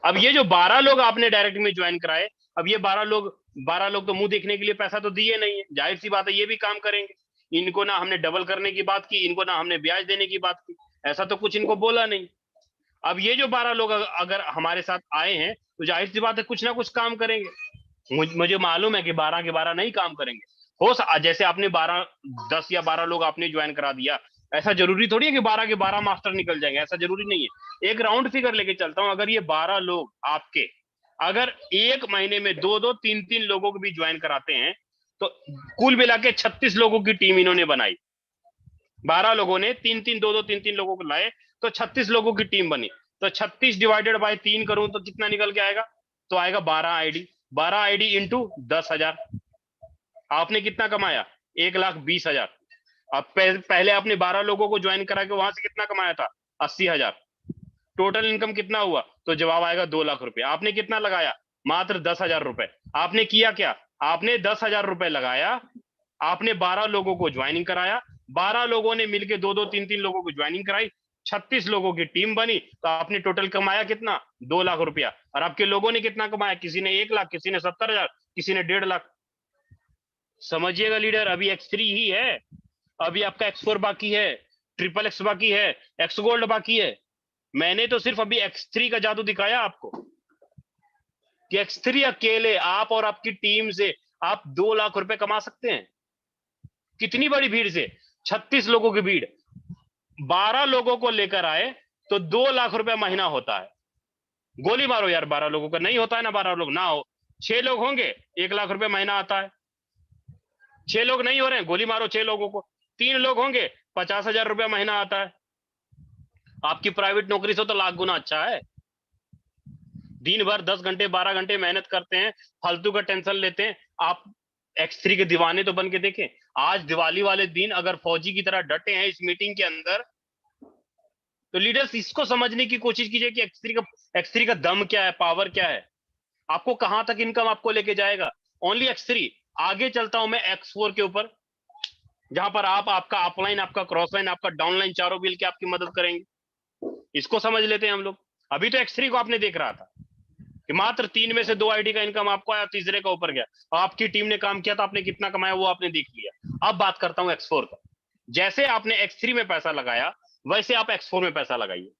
अब ये जो 12 लोग आपने डायरेक्ट में ज्वाइन कराए, अब ये 12 लोग तो मुंह देखने के लिए पैसा तो दिए नहीं है, जाहिर सी बात है ये भी काम करेंगे। इनको ना हमने डबल करने की बात की, इनको ना हमने ब्याज देने की बात की, ऐसा तो कुछ इनको बोला नहीं। अब ये जो 12 लोग अगर हमारे साथ आए हैं तो जाहिर सी बात है कुछ ना कुछ काम करेंगे। मुझे मालूम है कि 12 के 12 नहीं काम करेंगे। जैसे आपने 10 या 12 लोग आपने ज्वाइन करा दिया, ऐसा जरूरी थोड़ी है कि 12 के 12 मास्टर निकल जाएंगे, ऐसा जरूरी नहीं है। एक राउंड फिगर लेके चलता हूं, अगर ये 12 लोग आपके अगर एक महीने में 2-2 3-3 लोगों को भी ज्वाइन कराते हैं तो कुल मिला के 36 लोगों की टीम इन्होंने बनाई। 12 लोगों ने 3-3 2-2 3-3 लोगों को लाए तो 36 लोगों की टीम बनी। तो 36 डिवाइडेड बाय 3 करूं तो कितना निकल के आएगा? तो आएगा 12 आईडी। 12 ID into 10,000। आपने कितना कमाया? 1,20,000। अब पहले आपने 12 लोगों को ज्वाइन करा के वहां से कितना कमाया था? 80,000। टोटल इनकम कितना हुआ? तो जवाब आएगा 2 लाख रुपए। आपने कितना लगाया? मात्र 10,000 रुपए। आपने किया क्या? आपने 10,000 रुपए लगाया, आपने 12 लोगों को ज्वाइनिंग कराया, 12 लोगों ने मिलकर 2-2 3-3 लोगों को ज्वाइनिंग कराई, 36 लोगों की टीम बनी, तो आपने टोटल कमाया कितना? 2 लाख रुपया। और आपके लोगों ने कितना कमाया? किसी ने 1 लाख, किसी ने 70,000, किसी ने 1.5 लाख। समझिएगा लीडर, अभी X3 ही है, अभी आपका X4 बाकी है, ट्रिपल X बाकी है, X गोल्ड बाकी है। मैंने तो सिर्फ अभी X3 का जादू दिखाया आपको कि X3 अकेले आप और आपकी टीम से आप 2 लाख रुपए कमा सकते हैं। कितनी बड़ी भीड़ से? 36 लोगों की भीड़, 12 लोगों को लेकर आए तो 2 लाख रुपए महीना होता है। गोली मारो यार, 12 लोगों का नहीं होता है ना, 12 लोग ना हो, 6 लोग होंगे, 1 लाख रुपए महीना आता है। 6 लोग नहीं हो रहे हैं, गोली मारो 6 लोगों को। 3 लोग होंगे, 50,000 रुपया महीना आता है। आपकी प्राइवेट नौकरी से तो लाख गुना अच्छा है। दिन भर 10 घंटे 12 घंटे मेहनत करते हैं, फालतू का टेंशन लेते हैं। आप X3 के दीवाने तो बन के देखें। आज दिवाली वाले दिन अगर फौजी की तरह डटे हैं इस मीटिंग के अंदर, तो लीडर्स इसको समझने की कोशिश कीजिए कि X3 का दम क्या है, पावर क्या है, आपको कहां तक इनकम आपको लेके जाएगा। Only X3। आगे चलता हूं मैं X4 के ऊपर, जहां पर आपका अपलाइन, आपका क्रॉस लाइन, आपका डाउनलाइन चारों मिल के आपकी मदद करेंगे। इसको समझ लेते हैं हम लोग। अभी तो X3 को आपने देख रहा था कि मात्र 3 में से 2 आईडी का इनकम आपको आया, तीसरे का ऊपर गया, और आपकी टीम ने काम किया तो आपने कितना कमाया वो आपने देख लिया। अब बात करता हूं X4 का। जैसे आपने X3 में पैसा लगाया वैसे आप X4 में पैसा लगाइए।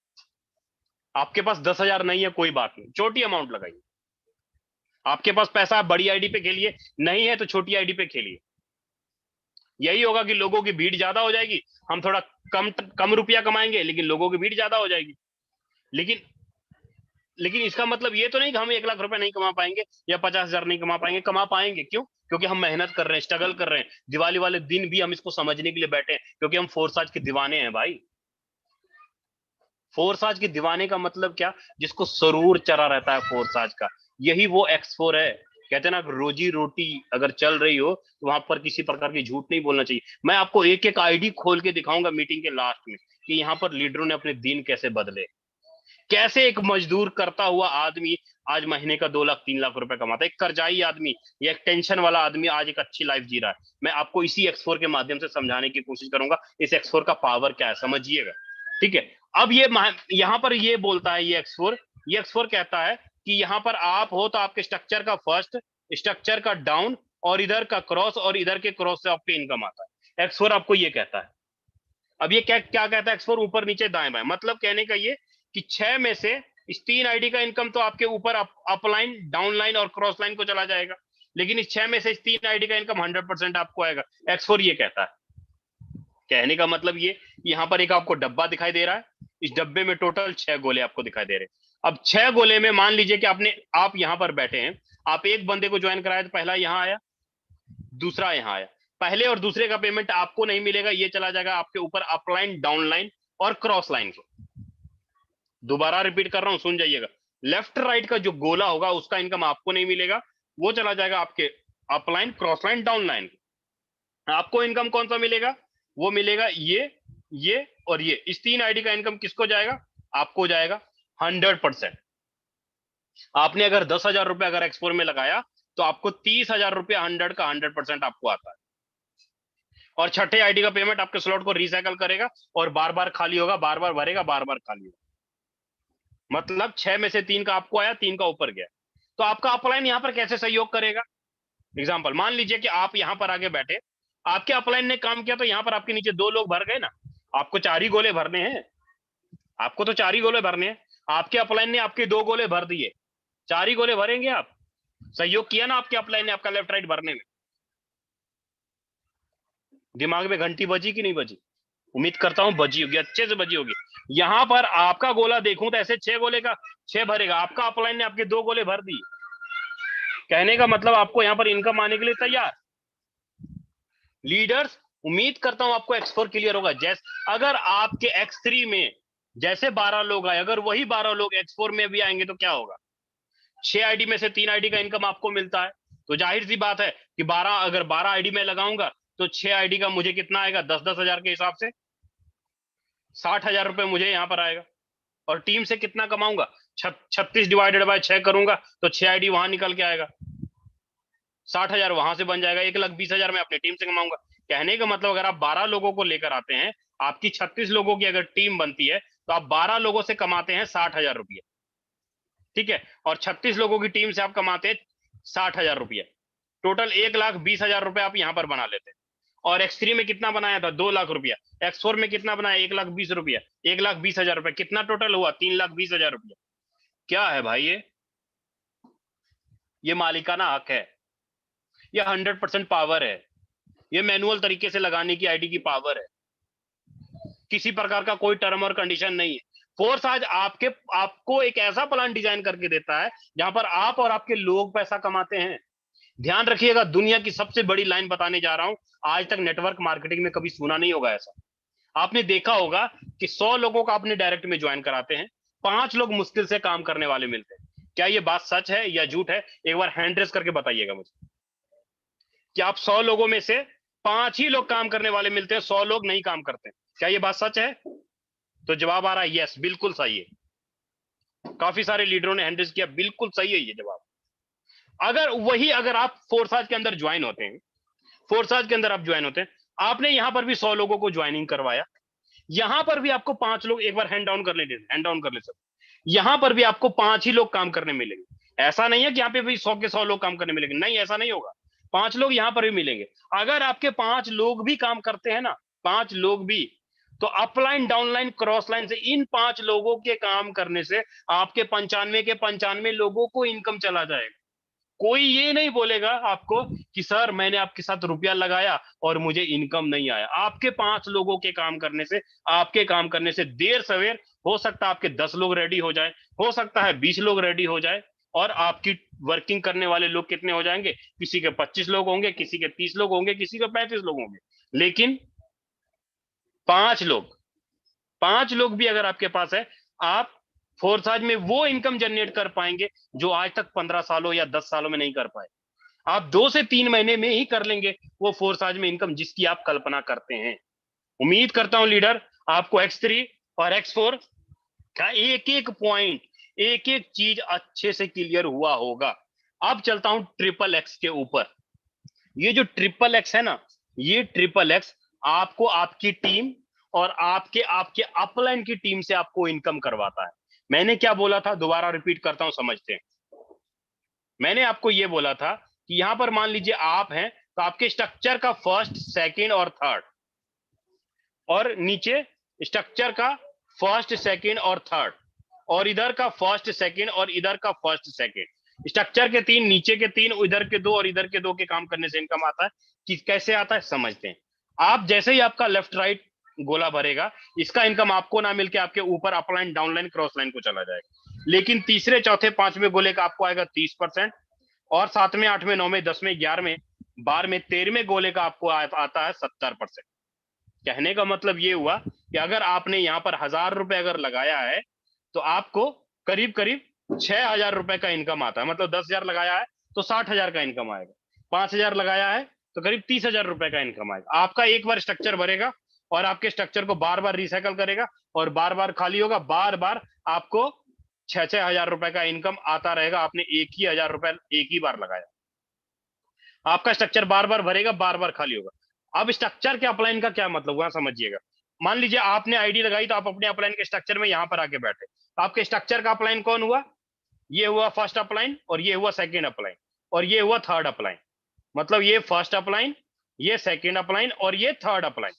आपके पास 10,000 नहीं है, कोई बात नहीं, छोटी अमाउंट लगाइए। आपके पास पैसा है, बड़ी आईडी पे खेलिए, नहीं है तो छोटी आईडी पे खेलिए। यही होगा कि लोगों की भीड़ ज्यादा हो जाएगी, हम थोड़ा कम रुपया कमाएंगे, लेकिन लोगों की भीड़ ज्यादा हो जाएगी। लेकिन इसका मतलब ये तो नहीं कि हम 1 लाख रुपए नहीं कमा पाएंगे या 50,000 नहीं कमा पाएंगे। कमा पाएंगे। क्यों? क्योंकि हम मेहनत कर रहे हैं, स्ट्रगल कर रहे हैं। दिवाली वाले दिन भी हम इसको समझने के लिए बैठे हैं, क्योंकि हम फोर्साज के दीवाने हैं भाई। फोर्साज के दीवाने का मतलब क्या? जिसको सरूर चढ़ा रहता है फोर्साज का, यही वो X4 है। कहते हैं ना, रोजी रोटी अगर चल रही हो तो वहां पर किसी प्रकार की झूठ नहीं बोलना चाहिए। मैं आपको एक एक आईडी खोल के दिखाऊंगा मीटिंग के लास्ट में कि यहाँ पर लीडरों ने अपने दिन कैसे बदले, कैसे एक मजदूर करता हुआ आदमी आज महीने का 2 लाख 3 लाख रुपए कमाता है। एक कर्जाई आदमी या एक टेंशन वाला आदमी आज एक अच्छी लाइफ जी रहा है। मैं आपको इसी X4 के माध्यम से समझाने की कोशिश करूंगा इस X4 का पावर क्या है, समझिएगा। ठीक है, अब ये यहाँ पर ये बोलता है ये X4 कहता है कि यहाँ पर आप हो तो आपके स्ट्रक्चर का फर्स्ट, स्ट्रक्चर का डाउन और इधर का क्रॉस और इधर के क्रॉस से आपके इनकम आता है। X4 आपको ये कहता है। अब ये क्या क्या कहता है X4? ऊपर नीचे दाएं बाएं, मतलब कहने का ये कि 6 में से इस 3 आईडी का इनकम तो आपके ऊपर अप लाइन, डाउन लाइन और क्रॉस लाइन को चला जाएगा, लेकिन इस 6 में से इस 3 आईडी का इनकम 100% आपको आएगा। X4 ये कहता है। कहने का मतलब ये, यहाँ पर एक आपको डब्बा दिखाई दे रहा है, इस डब्बे में टोटल 6 गोले आपको दिखाई दे रहे हैं। अब 6 गोले में मान लीजिए कि आप यहाँ पर बैठे हैं, आप एक बंदे को ज्वाइन कराया तो पहला यहाँ आया, दूसरा यहाँ आया। पहले और दूसरे का पेमेंट आपको नहीं मिलेगा, ये चला जाएगा आपके ऊपर अपलाइन, डाउन लाइन और क्रॉस लाइन को। दोबारा रिपीट कर रहा हूं, सुन जाइएगा। लेफ्ट राइट का जो गोला होगा उसका इनकम आपको नहीं मिलेगा, वो चला जाएगा आपके upline, cross line, down line. आपको इनकम कौन सा मिलेगा? वो मिलेगा ये और ये। इस 3 आईडी का इनकम किसको जाएगा? आपको जाएगा 100%। आपने अगर 10,000 रुपए अगर X4 में लगाया तो आपको 30,000 रुपया 100 का 100% आपको आता है। और छठे आईडी का पेमेंट आपके स्लॉट को रिसाइकल करेगा और बार बार खाली होगा, बार बार भरेगा, बार बार खाली होगा। मतलब 6 में से 3 का आपको आया, 3 का ऊपर गया। तो आपका अपलाइन यहाँ पर कैसे सहयोग करेगा? एग्जाम्पल, मान लीजिए कि आप यहाँ पर आगे बैठे, आपके अपलाइन ने काम किया तो यहाँ पर आपके नीचे 2 लोग भर गए ना। आपको 4 ही गोले भरने हैं, आपको तो 4 ही गोले भरने हैं। आपके अपलाइन ने आपके 2 गोले भर दिए, 4 ही गोले भरेंगे आप। सहयोग किया ना आपके अपलाइन ने आपका लेफ्ट राइट भरने में। दिमाग में घंटी बजी कि नहीं बजी? उम्मीद करता हूं बजी होगी, अच्छे से बजी होगी। यहां पर आपका गोला देखूं तो ऐसे 6 गोले का 6 भरेगा, आपका अपलाइन ने आपके 2 गोले भर दिए। कहने का मतलब आपको यहां पर इनकम आने के लिए तैयार। लीडर्स, उम्मीद करता हूं आपको X4 क्लियर होगा। जैसे अगर आपके X3 में जैसे 12 लोग आए, अगर वही 12 लोग X4 में भी आएंगे तो क्या होगा? 6 आईडी में से 3 आईडी का इनकम आपको मिलता है, तो जाहिर सी बात है कि 12 अगर 12 आईडी में लगाऊंगा तो 6 आईडी का मुझे कितना आएगा? 10-10 हजार के हिसाब से 60,000 रुपए मुझे यहां पर आएगा। और टीम से कितना कमाऊंगा? 36 डिवाइडेड बाय 6 करूंगा तो 6 आईडी वहां निकल के आएगा, 60,000 वहां से बन जाएगा, 1,20,000 मैं अपनी टीम से कमाऊंगा। कहने का मतलब अगर आप 12 लोगों को लेकर आते हैं, आपकी 36 लोगों की अगर टीम बनती है तो आप 12 लोगों से कमाते हैं 60,000 रुपये, ठीक है। और 36 लोगों की टीम से आप कमाते हैं 60,000 रुपये, टोटल 1,20,000 रुपए आप यहां पर बना लेते हैं। और X3 में कितना बनाया था? 2 लाख रुपया। X4 में कितना बनाया? 1,20,000 रुपया, 1,20,000 रुपए। कितना टोटल हुआ? 3,20,000 रुपया। क्या है भाई ये मालिकाना हक है, ये 100% पावर है, ये मैनुअल तरीके से लगाने की आईडी की पावर है। किसी प्रकार का कोई टर्म और कंडीशन नहीं है। फोर्स आज आपको एक ऐसा प्लान डिजाइन करके देता है जहां पर आप और आपके लोग पैसा कमाते हैं। ध्यान रखिएगा, दुनिया की सबसे बड़ी लाइन बताने जा रहा हूं, आज तक नेटवर्क मार्केटिंग में कभी सुना नहीं होगा ऐसा। आपने देखा होगा कि 100 लोगों को आपने डायरेक्ट में ज्वाइन कराते हैं, 5 लोग मुश्किल से काम करने वाले मिलते हैं। क्या ये बात सच है या झूठ है? एक बार हैंड रेस करके बताइएगा मुझे कि आप 100 लोगों में से 5 ही लोग काम करने वाले मिलते हैं, 100 लोग नहीं काम करते। क्या ये बात सच है? तो जवाब आ रहा है यस, बिल्कुल सही है। काफी सारे लीडरों ने हैंड रेस किया, बिल्कुल सही है ये जवाब। अगर आप फोर्साज के अंदर ज्वाइन होते हैं, फोर्साज के अंदर आप ज्वाइन होते हैं, आपने यहां पर भी 100 लोगों को ज्वाइनिंग करवाया, यहां पर भी आपको 5 लोग, एक बार हैंड डाउन कर ले, हैंड डाउन कर ले सब, यहां पर भी आपको 5 ही लोग काम करने मिलेंगे। ऐसा नहीं है कि यहाँ पे भी 100 के 100 लोग काम करने मिलेंगे, नहीं, ऐसा नहीं होगा। 5 लोग यहां पर भी मिलेंगे। अगर आपके 5 लोग भी काम करते हैं ना, 5 लोग भी, तो अपलाइन, डाउनलाइन, क्रॉस लाइन से इन 5 लोगों के काम करने से आपके 95 के 95 लोगों को इनकम चला जाएगा। कोई ये नहीं बोलेगा आपको कि सर मैंने आपके साथ रुपया लगाया और मुझे इनकम नहीं आया। आपके 5 लोगों के काम करने से, आपके काम करने से देर सवेर हो सकता है आपके 10 लोग रेडी हो जाए, हो सकता है 20 लोग रेडी हो जाए, और आपकी वर्किंग करने वाले लोग कितने हो जाएंगे? किसी के 25 लोग होंगे, किसी के 30 लोग होंगे, किसी के 35 लोग होंगे, लेकिन 5 लोग भी अगर आपके पास है, आप फोर्साज में वो इनकम जनरेट कर पाएंगे जो आज तक 15 सालों या 10 सालों में नहीं कर पाए। आप 2 से 3 महीने में ही कर लेंगे वो फोर्साज में इनकम जिसकी आप कल्पना करते हैं। उम्मीद करता हूं लीडर, आपको X3 और X4 का एक एक पॉइंट, एक एक चीज अच्छे से क्लियर हुआ होगा। अब चलता हूं ट्रिपल एक्स के ऊपर। ये जो ट्रिपल एक्स है ना, ये ट्रिपल एक्स आपको आपकी टीम और आपके आपके अपलाइन की टीम से आपको इनकम करवाता है। मैंने क्या बोला था, दोबारा रिपीट करता हूं, समझते हैं। मैंने आपको यह बोला था कि यहां पर मान लीजिए आप हैं, तो आपके स्ट्रक्चर का फर्स्ट, सेकंड और थर्ड, और नीचे स्ट्रक्चर का फर्स्ट, सेकंड और थर्ड, और इधर का फर्स्ट, सेकंड और इधर का फर्स्ट, सेकंड। स्ट्रक्चर के 3, नीचे के 3, इधर के 2 और इधर के 2 के काम करने से इनकम आता है। कि कैसे आता है समझते हैं। आप जैसे ही आपका लेफ्ट राइट गोला भरेगा, इसका इनकम आपको ना मिलके आपके ऊपर अपलाइन, डाउनलाइन, क्रॉस लाइन को चला जाएगा। लेकिन तीसरे, चौथे, पांचवें गोले का आपको आएगा 30%, और 7वें, 8वें, 9वें, 10वें, 11वें, 12वें, 13वें गोले का आपको आता है 70%। कहने का मतलब ये हुआ कि अगर आपने यहाँ पर 1000 रुपए अगर लगाया है, तो आपको करीब करीब 6000 रुपए का इनकम आता है। मतलब 10,000 लगाया है तो 60,000 का इनकम आएगा। 5,000 लगाया है तो करीब 30,000 रुपए का इनकम आएगा। आपका एक बार स्ट्रक्चर भरेगा और आपके स्ट्रक्चर को बार बार रिसाइकल करेगा और बार बार खाली होगा, बार बार आपको 6-6 हजार रुपए का इनकम आता रहेगा। आपने एक ही 1000 रुपए एक ही बार लगाया, आपका स्ट्रक्चर बार बार भरेगा, बार बार खाली होगा। अब स्ट्रक्चर के अपलाइन का क्या मतलब हुआ समझिएगा। मान लीजिए आपने आईडी लगाई, तो आप अपने अपलाइन के स्ट्रक्चर में यहां पर आके बैठे, तो आपके स्ट्रक्चर का अपलाइन कौन हुआ? ये हुआ फर्स्ट अपलाइन, और ये हुआ सेकंड अपलाइन, और ये हुआ थर्ड अपलाइन। मतलब ये फर्स्ट अपलाइन, ये सेकंड अपलाइन और ये थर्ड अपलाइन।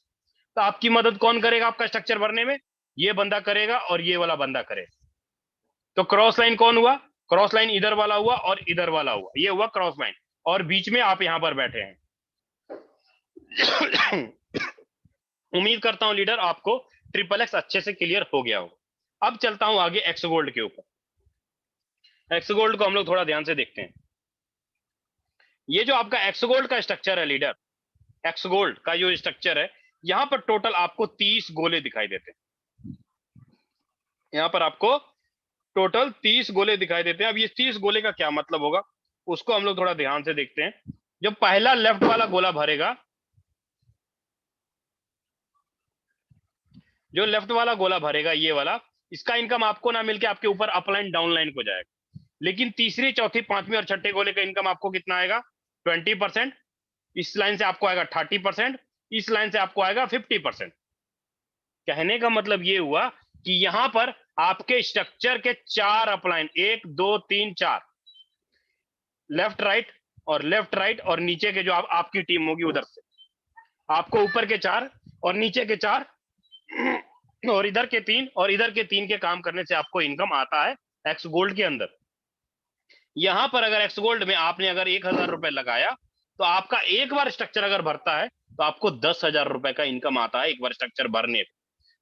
तो आपकी मदद कौन करेगा आपका स्ट्रक्चर भरने में? ये बंदा करेगा और ये वाला बंदा करेगा। तो क्रॉस लाइन कौन हुआ? क्रॉस लाइन इधर वाला हुआ और इधर वाला हुआ, ये हुआ क्रॉस लाइन, और बीच में आप यहां पर बैठे हैं। उम्मीद करता हूं लीडर आपको ट्रिपल एक्स अच्छे से क्लियर हो गया होगा। अब चलता हूं आगे एक्स गोल्ड के ऊपर। एक्स गोल्ड को हम लोग थोड़ा ध्यान से देखते हैं। ये जो आपका एक्स गोल्ड का स्ट्रक्चर है लीडर, एक्स गोल्ड का जो स्ट्रक्चर है, यहां पर टोटल आपको 30 गोले दिखाई देते हैं। यहां पर आपको टोटल 30 गोले दिखाई देते हैं। अब ये 30 गोले का क्या मतलब होगा, उसको हम लोग थोड़ा ध्यान से देखते हैं। जब पहला लेफ्ट वाला गोला भरेगा, जो लेफ्ट वाला गोला भरेगा ये वाला, इसका इनकम आपको ना मिलके आपके ऊपर अपलाइन, डाउनलाइन को जाएगा। लेकिन तीसरी, चौथी, पांचवी और छठे गोले का इनकम आपको कितना आएगा? 20%। इस लाइन से आपको आएगा 30%, इस लाइन से आपको आएगा 50%। कहने का मतलब ये हुआ कि यहां पर आपके स्ट्रक्चर के 4 अपलाइन, 1 2 3 4, लेफ्ट राइट और लेफ्ट राइट, और नीचे के जो आपकी टीम होगी उधर से आपको ऊपर के 4 और नीचे के 4 और इधर के 3 और इधर के 3 के काम करने से आपको इनकम आता है एक्स गोल्ड के अंदर। यहां पर अगर एक्स गोल्ड में आपने अगर 1000 रुपए लगाया, तो आपका एक बार स्ट्रक्चर अगर भरता है तो आपको 10,000 रुपए का इनकम आता है एक बार स्ट्रक्चर भरने पे।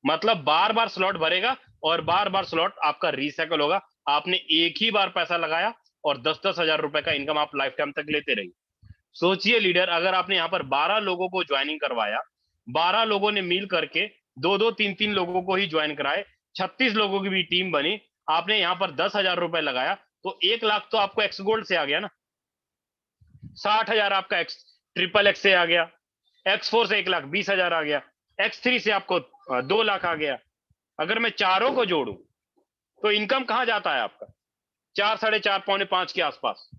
मतलब बार बार स्लॉट भरेगा और बार बार स्लॉट आपका रिसाइकल होगा। आपने एक ही बार पैसा लगाया और 10-10 हजार रुपए का इनकम आप लाइफ टाइम तक लेते रहिए। सोचिए लीडर, अगर आपने यहाँ पर 12 लोगों को ज्वाइनिंग करवाया, 12 लोगों ने मिल करके 2-2 3-3 लोगों को ही ज्वाइन कराए, 36 लोगों की भी टीम बनी, आपने यहाँ पर 10,000 रुपए लगाया, तो 1 लाख तो आपको एक्स गोल्ड से आ गया ना। 60,000 आपका एक्स ट्रिपल एक्स से आ गया, X4 से 1,20,000 आ गया, X3 से आपको 2 लाख आ गया। अगर मैं चारों को जोड़ू तो इनकम कहां जाता है आपका? 4, 4.5, पौने 5 के आसपास,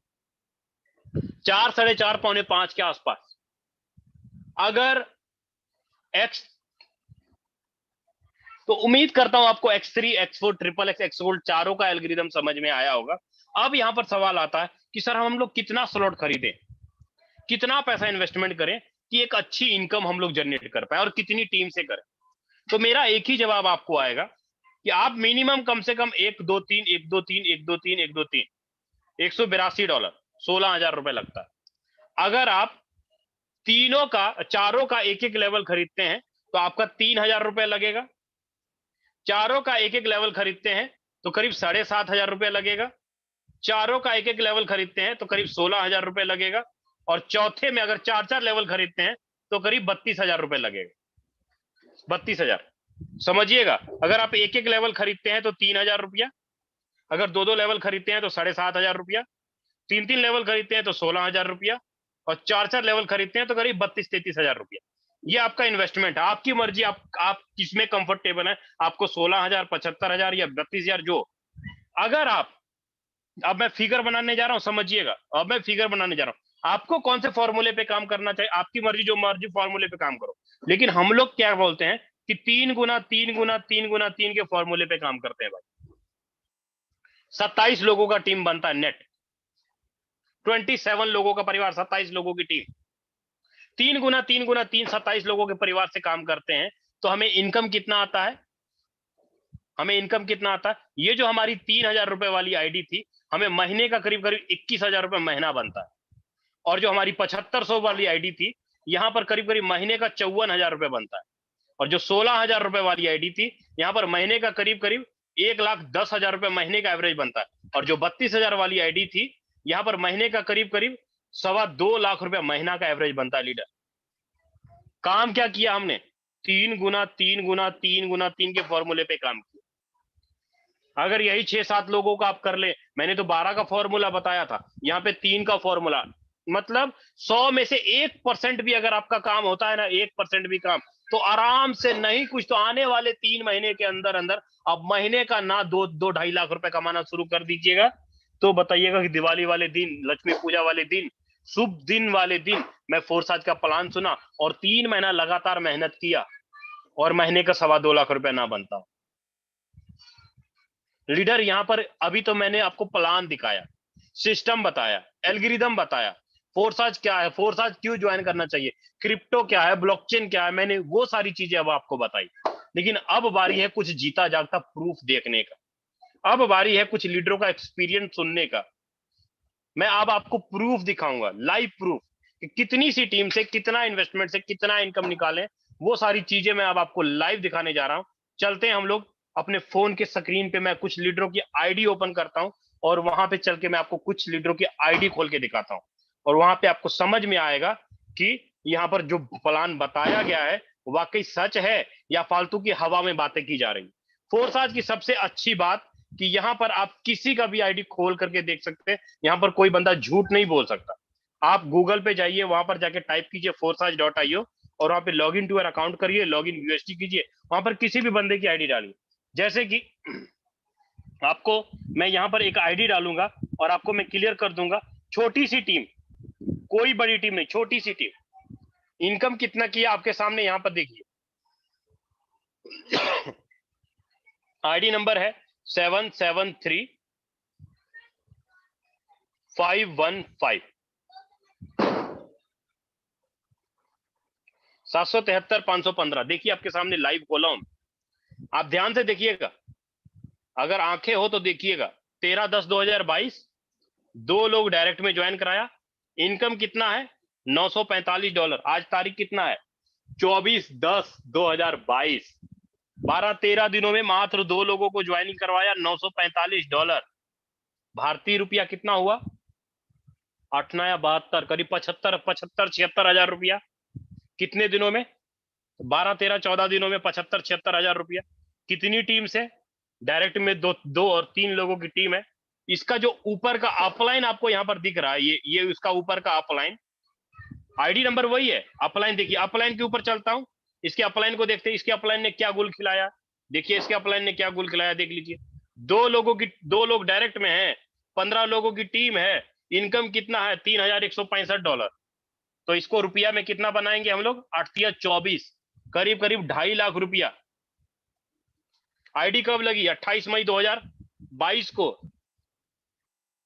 4, 4.5, पौने 5 के आसपास। अगर एक्स, तो उम्मीद करता हूं आपको X3, X4, triple x, x gold चारों का एल्गोरिथम समझ में आया होगा। अब यहां पर सवाल आता है कि सर हम लोग कितना स्लॉट खरीदें, कितना पैसा इन्वेस्टमेंट करें कि एक अच्छी इनकम हम लोग जनरेट कर पाए, और कितनी टीम से करें? तो मेरा एक ही जवाब आपको आएगा कि आप मिनिमम कम से कम 1 2 3 1 2 3 1 2 3 1 2 3 $182, 16,000 रुपए लगता है। अगर आप तीनों का, चारों का एक एक लेवल खरीदते हैं तो आपका 3,000 रुपए लगेगा। चारों का एक एक लेवल खरीदते हैं तो करीब 7,500 रुपए लगेगा। चारों का एक एक लेवल खरीदते हैं तो करीब 16,000 रुपए लगेगा। और चौथे में अगर 4-4 लेवल खरीदते हैं तो करीब 32,000 रुपए लगेगा। 32,000 समझिएगा। अगर आप एक एक लेवल खरीदते हैं तो 3,000 रुपया, अगर 2-2 लेवल खरीदते हैं तो 7,500 रुपया, 3-3 लेवल खरीदते हैं तो 16,000 रुपया, और 4-4 लेवल खरीदते हैं तो करीब 32-33,000 रुपया। ये आपका इन्वेस्टमेंट है, आपकी मर्जी, आप किसमें कंफर्टेबल है, आपको 16,000, 75,000 या 32,000 जो। अगर आप, अब मैं फिगर बनाने जा रहा हूं, समझिएगा, अब मैं फिगर बनाने जा रहा हूं, आपको कौन से फॉर्मूले पे काम करना चाहिए, आपकी मर्जी, जो मर्जी फॉर्मूले पे काम करो। लेकिन हम लोग क्या बोलते हैं कि 3 के फॉर्मूले पे काम करते हैं भाई। 27 लोगों का टीम बनता है नेट, 27 लोगों का परिवार, 27 लोगों की टीम, 27 लोगों के परिवार से काम करते हैं। तो हमें इनकम कितना आता है? हमें इनकम कितना आता है? ये जो हमारी 3,000 रुपए वाली आईडी थी, हमें महीने का करीब करीब 21,000 रुपए महीना बनता है। और जो हमारी 7500 वाली आईडी थी, यहां पर करीब करीब महीने का 54,000 रुपए बनता है। और जो 16,000 रुपए वाली आईडी थी, यहां पर महीने का करीब करीब 1,10,000 रुपए महीने का एवरेज बनता है। और जो 32,000 वाली आईडी थी, यहां पर महीने का करीब करीब 2.25 लाख रुपए महीना का एवरेज बनता है। लीडर, काम क्या किया हमने? 3 के फॉर्मूले पे काम किया। अगर यही 6-7 लोगों का आप कर ले, मैंने तो 12 का फॉर्मूला बताया था, यहाँ पे 3 का फॉर्मूला, मतलब 100 में से 1% भी अगर आपका काम होता है ना, 1% भी काम, तो आराम से नहीं कुछ तो आने वाले 3 महीने के अंदर अंदर आप महीने का ना 2-2.5 लाख रुपए कमाना शुरू कर दीजिएगा। तो बताइएगा कि दिवाली वाले दिन, लक्ष्मी पूजा वाले दिन, शुभ दिन वाले दिन मैं फोर्साज का प्लान सुना और 3 महीना लगातार मेहनत किया और महीने का 2.25 लाख रुपए ना बनता। लीडर, यहां पर अभी तो मैंने आपको प्लान दिखाया, सिस्टम बताया, एल्गोरिदम बताया, फोर्साज क्या है, फोर्साज क्यों ज्वाइन करना चाहिए, क्रिप्टो क्या है, ब्लॉकचेन क्या है, मैंने वो सारी चीजें अब आपको बताई। लेकिन अब बारी है कुछ जीता जागता प्रूफ देखने का। अब बारी है कुछ लीडरों का एक्सपीरियंस सुनने का। मैं अब आपको प्रूफ दिखाऊंगा, लाइव प्रूफ, कि कितनी सी टीम से कितना इन्वेस्टमेंट से कितना इनकम निकालें। वो सारी चीजें मैं अब आपको लाइव दिखाने जा रहा हूं। चलते हैं हम लोग अपने फोन के स्क्रीन पे, मैं कुछ लीडरों की आईडी ओपन करता हूं और वहां पे चल के मैं आपको कुछ लीडरों की आईडी खोल के दिखाता हूं। और वहां पे आपको समझ में आएगा कि यहाँ पर जो प्लान बताया गया है वाकई सच है या फालतू की हवा में बातें की जा रही। फोर्साज की सबसे अच्छी बात कि यहाँ पर आप किसी का भी आईडी खोल करके देख सकते हैं। यहाँ पर कोई बंदा झूठ नहीं बोल सकता। आप गूगल पे जाइए, वहां पर जाके टाइप कीजिए forsage.io और वहां पे log in to your account करिए, लॉग इन यूएसडी कीजिए, वहां पर किसी भी बंदे की आईडी डालिए। जैसे कि आपको मैं यहाँ पर एक आईडी डालूंगा और आपको मैं क्लियर कर दूंगा, छोटी सी टीम, कोई बड़ी टीम नहीं, छोटी सी टीम, इनकम कितना किया आपके सामने यहाँ पर देखिए। आईडी नंबर है 773515 773-515। देखिए आपके सामने लाइव कॉलम, आप ध्यान से देखिएगा, अगर आंखें हो तो देखिएगा। 13/10/2022 2 लोग डायरेक्ट में ज्वाइन कराया। इनकम कितना है? $945। आज तारीख कितना है? 24/10/2022। 12-13 दिनों में मात्र 2 लोगों को ज्वाइनिंग करवाया, $945। भारतीय रुपया कितना हुआ? 8 या 72, करीब 75-76 हजार रुपया। कितने दिनों में? 12-13-14 दिनों में 75-76 हजार रुपया। कितनी टीम से? डायरेक्ट में 2 और 3 लोगों की टीम है। इसका जो ऊपर का अपलाइन आपको यहाँ पर दिख रहा है, ये उसका ऊपर का अपलाइन, आईडी नंबर वही है। अपलाइन देखिए, अपलाइन के ऊपर चलता हूं, इसके अपलाइन को देखते हैं, इसके अपलाइन ने क्या गुल खिलाया। देखिए इसके अपलाइन ने क्या गुल खिलाया, देख लीजिए। 2 लोग डायरेक्ट में हैं, 15 लोगों की टीम है। इनकम कितना है? $3,165। तो इसको रुपया में कितना बनाएंगे हम लोग? 8-24, करीब करीब 2.5 लाख रुपया। आईडी कब लगी? 28 मई 2022 को।